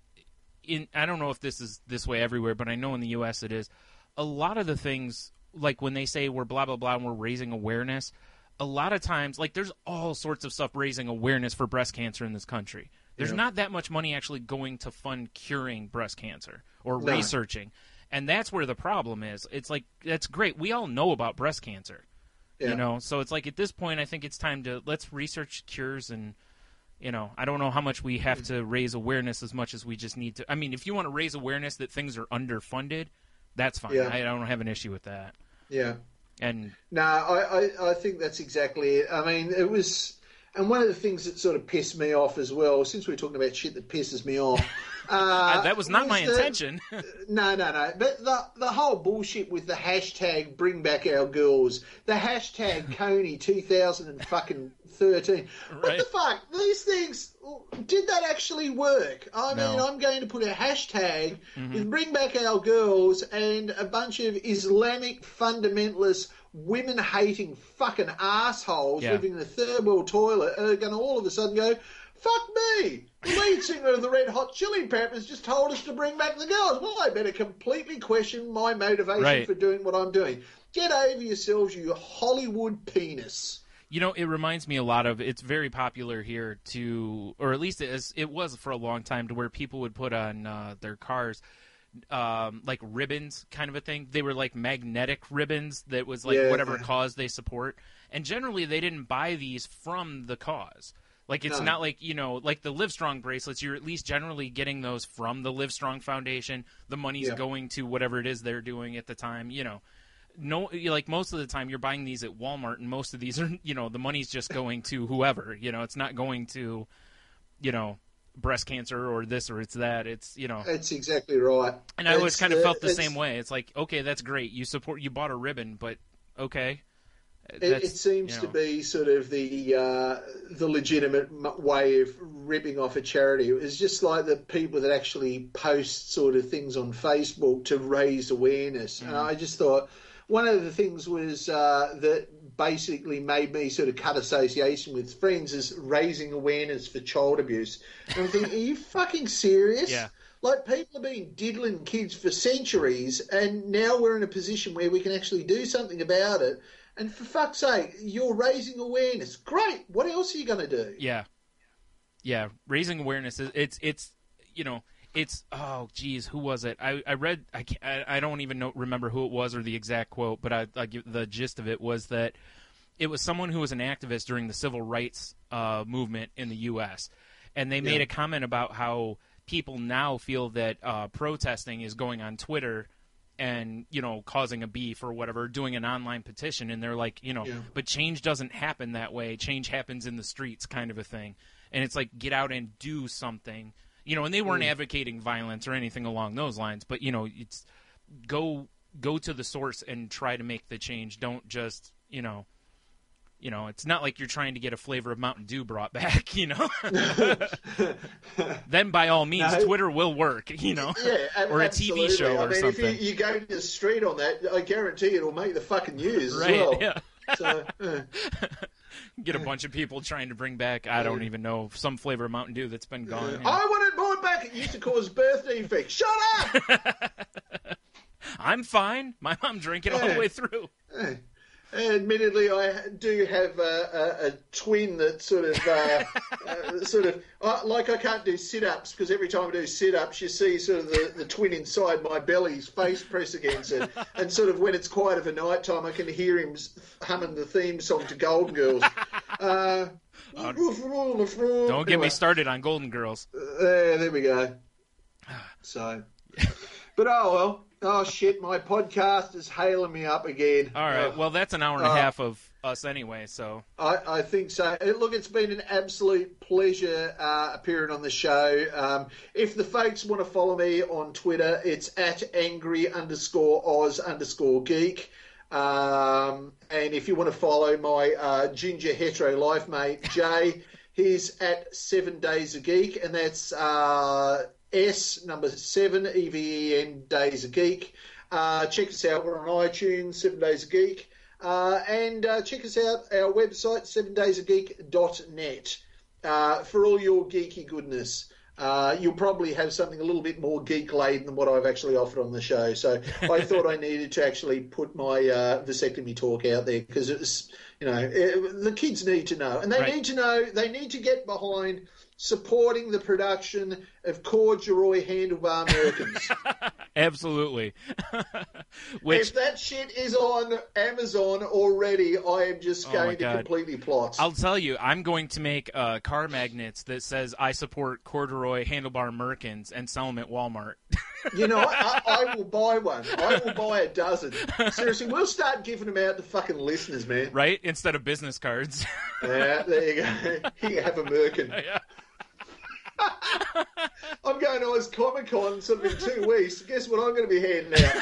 I don't know if this is this way everywhere, but I know in the U.S. it is. A lot of the things, like when they say we're blah, blah, blah, and we're raising awareness, a lot of times, like there's all sorts of stuff raising awareness for breast cancer in this country. There's not that much money actually going to fund curing breast cancer or researching. And that's where the problem is. It's like, that's great. We all know about breast cancer, you know? So it's like at this point, I think it's time to let's research cures and, you know, I don't know how much we have to raise awareness as much as we just need to. I mean, if you want to raise awareness that things are underfunded, that's fine. I don't have an issue with that. Yeah. And no, I think that's exactly it. I mean, it was, and one of the things that sort of pissed me off as well, since we're talking about shit that pisses me off. That was not my intention. No. But the whole bullshit with the hashtag bring back our girls, the hashtag Coney 2013. What the fuck? These things, did that actually work? I mean, I'm going to put a hashtag with bring back our girls, and a bunch of Islamic fundamentalist, women-hating fucking assholes living in a third world toilet are going to all of a sudden go, fuck me! The lead singer of the Red Hot Chili Peppers just told us to bring back the girls. Well, I better completely question my motivation for doing what I'm doing. Get over yourselves, you Hollywood penis. You know, it reminds me a lot of, it's very popular here or at least it was for a long time, to where people would put on their cars like ribbons kind of a thing. They were like magnetic ribbons that was like whatever cause they support. And generally they didn't buy these from the cause. Like, it's not like, you know, like the Livestrong bracelets, you're at least generally getting those from the Livestrong Foundation. The money's going to whatever it is they're doing at the time, you know. No, like most of the time you're buying these at Walmart, and most of these are, you know, the money's just going to whoever, you know. It's not going to, you know, breast cancer or this or it's that. It's, you know. That's exactly right. And I always kind of felt the same way. It's like, okay, that's great. You bought a ribbon, but okay. It seems to be sort of the legitimate way of ripping off a charity. It's just like the people that actually post sort of things on Facebook to raise awareness. And I just thought one of the things was that basically made me sort of cut association with friends is raising awareness for child abuse. And I'm thinking, are you fucking serious? Yeah. Like, people have been diddling kids for centuries, and now we're in a position where we can actually do something about it. And for fuck's sake, you're raising awareness. Great. What else are you going to do? Yeah. Yeah. Raising awareness. It's you know, it's, oh, geez, who was it? I read, I don't even remember who it was or the exact quote, but I give the gist of it was that it was someone who was an activist during the civil rights movement in the U.S. And they made a comment about how people now feel that protesting is going on Twitter and, you know, causing a beef or whatever, doing an online petition. And they're like, you know, but change doesn't happen that way. Change happens in the streets, kind of a thing. And it's like, get out and do something, you know, and they weren't advocating violence or anything along those lines, but, you know, it's go to the source and try to make the change. Don't just, you know, it's not like you're trying to get a flavor of Mountain Dew brought back, you know. Then by all means, Twitter will work, you know, or a TV show or something. If you go to the street on that, I guarantee it'll make the fucking news as well. Yeah. So, get a bunch of people trying to bring back, I don't even know, some flavor of Mountain Dew that's been gone. Yeah. I want it brought back. It used to cause birth defects. Shut up! I'm fine. My mom drank it all the way through. Admittedly, I do have a twin that sort of, like I can't do sit-ups because every time I do sit-ups, you see sort of the twin inside my belly's face press against it. And sort of when it's quiet of a night time, I can hear him humming the theme song to Golden Girls. Don't get me started on Golden Girls. There we go. So, but oh well. Oh, shit, my podcast is hailing me up again. All right, well, that's an hour and a half of us anyway, so. I think so. Look, it's been an absolute pleasure appearing on the show. If the folks want to follow me on Twitter, it's @angry_Oz_geek. And if you want to follow my ginger hetero life mate, Jay, he's @7daysAgeek, and that's... S7 EVEN Days a Geek. Check us out. We're on iTunes, 7 Days a Geek. And check us out, our website, 7daysageek.net, for all your geeky goodness. you'll probably have something a little bit more geek-laden than what I've actually offered on the show. So I thought I needed to actually put my vasectomy talk out there because it's, the kids need to know. And they need to know, they need to get behind supporting the production of corduroy handlebar Americans. Absolutely. If that shit is on Amazon already, I am just going to completely plot. I'll tell you, I'm going to make car magnets that says I support corduroy handlebar Merkins and sell them at Walmart. I will buy one. I will buy a dozen. Seriously, we'll start giving them out to fucking listeners, man. Right? Instead of business cards. Yeah, there you go. Here you have a Merkin. Yeah. I'm going to Oz Comic-Con sort of in 2 weeks. Guess what I'm going to be handing out?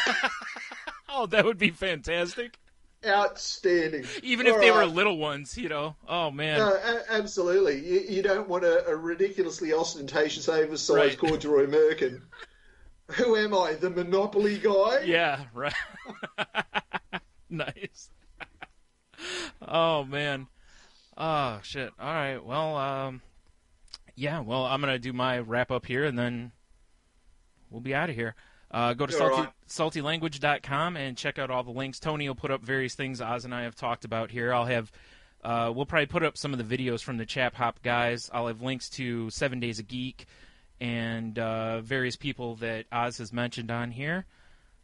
Oh, that would be fantastic. Outstanding. Even if they were little ones, Oh, man. No, absolutely. You don't want a ridiculously ostentatious, oversized corduroy Merkin. Who am I, the Monopoly guy? Yeah, right. Nice. Oh, man. Oh, shit. All right, well, yeah, well, I'm going to do my wrap-up here, and then we'll be out of here. Go to saltylanguage.com and check out all the links. Tony will put up various things Oz and I have talked about here. I'll have, we'll probably put up some of the videos from the Chap Hop guys. I'll have links to 7 Days a Geek and various people that Oz has mentioned on here.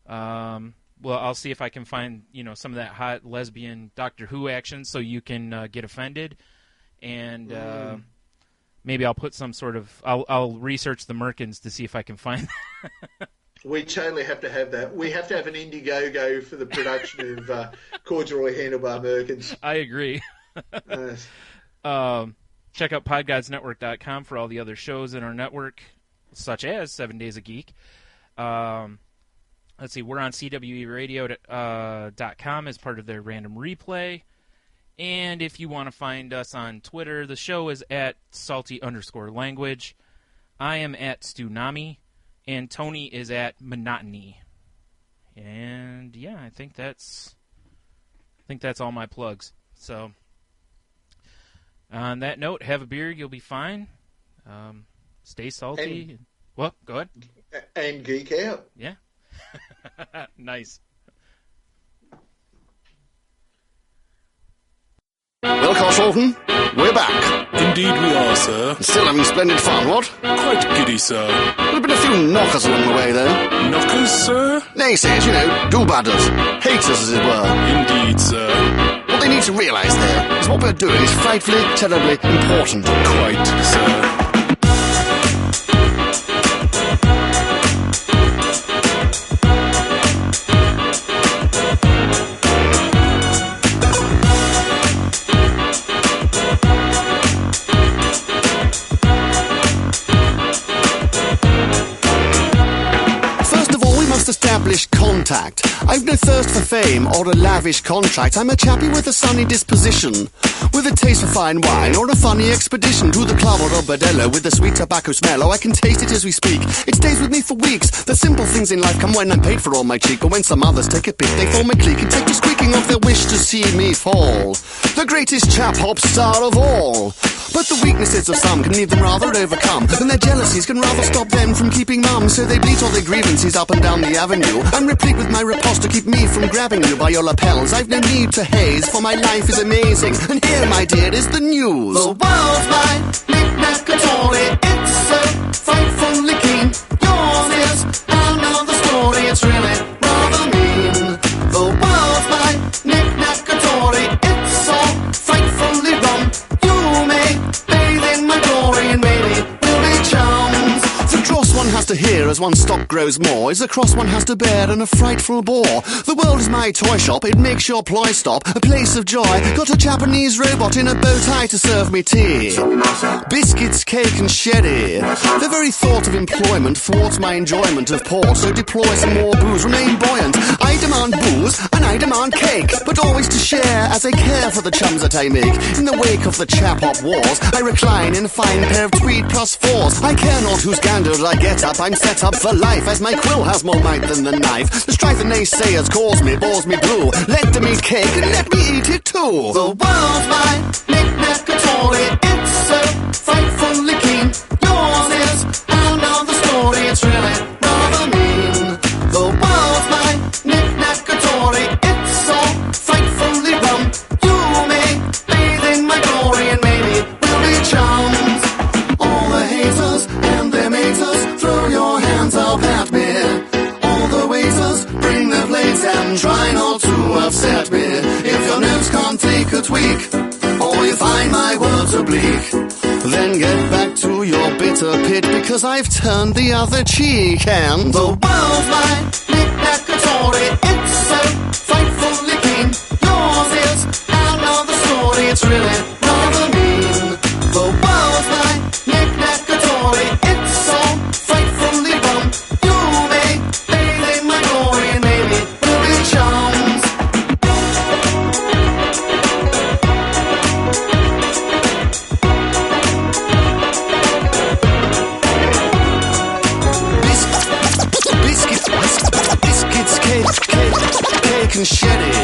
Well, I'll see if I can find, some of that hot lesbian Doctor Who action so you can get offended. And... maybe I'll put some sort of... I'll research the Merkins to see if I can find... We totally have to have that. We have to have an Indiegogo for the production of corduroy handlebar Merkins. I agree. Check out podgodsnetwork.com for all the other shows in our network, such as 7 Days a Geek. Let's see, we're on CWEradio.com as part of their random replay. And if you want to find us on Twitter, the show is at salty_language. I am at Stunami, and Tony is at Monotony. And yeah, I think that's all my plugs. So on that note, have a beer, you'll be fine. Stay salty. What? Go ahead. And geek out. Yeah. Nice. Well, Carshalton, we're back. Indeed we are, sir. Still having splendid fun, what? Quite giddy, sir. There have been a few knockers along the way, though. Knockers, sir? Naysayers, do-badders. Haters, as it were. Indeed, sir. What they need to realise there is what we're doing is frightfully, terribly important. Quite, sir. Establish contact. I've no thirst for fame or a lavish contract. I'm a chappie with a sunny disposition, with a taste for fine wine or a funny expedition to the club or a bordello with a sweet tobacco smell. Oh, I can taste it as we speak. It stays with me for weeks. The simple things in life come when I'm paid for all my cheek, or when some others take a pic, they form a clique and take to squeaking of their wish to see me fall. The greatest chap hop star of all. But the weaknesses of some can leave them rather overcome, and their jealousies can rather stop them from keeping mum. So they bleat all their grievances up and down the avenue. I'm replete with my riposte to keep me from grabbing you by your lapels. I've no need to haze, for my life is amazing. And here, my dear, is the news. The world's mine, knick-knack-a-tory. It's so frightfully keen. Yours is another story. It's really rather mean. The world's mine, knick-knack-a-tory. It's so frightfully wrong. You may bathe in my glory and maybe we'll be chums. The cross one has to hear as one stock grows more is a cross one has to bear and a frightful bore. The world is my toy shop, it makes your ploy stop. A place of joy, got a Japanese robot in a bow tie to serve me tea. Biscuits, cake and sherry. The very thought of employment thwarts my enjoyment of port. So deploy some more booze, remain buoyant. I demand booze and I demand cake, but always to share as I care for the chums that I make. In the wake of the chap hop wars, I recline in a fine pair of tweed +4s. I care not whose gander I get up, I'm set up for life, as my quill has more might than the knife. The strife the naysayers cause me, bores me blue. Let them eat cake and let me eat it too. The world's mine, knick-knack-a-tory. It's so frightfully keen. Yours is a tweak, or you find my words oblique. Then get back to your bitter pit, because I've turned the other cheek. And the world's my knick-knack-a-tory, it's so frightfully clean. Yours is another story, it's really rather mean. The world's my knick-knack-a-tory, it's so frightfully rum. You may bathe in my glory, and maybe we'll be chums. Biscuits, cake and shetty.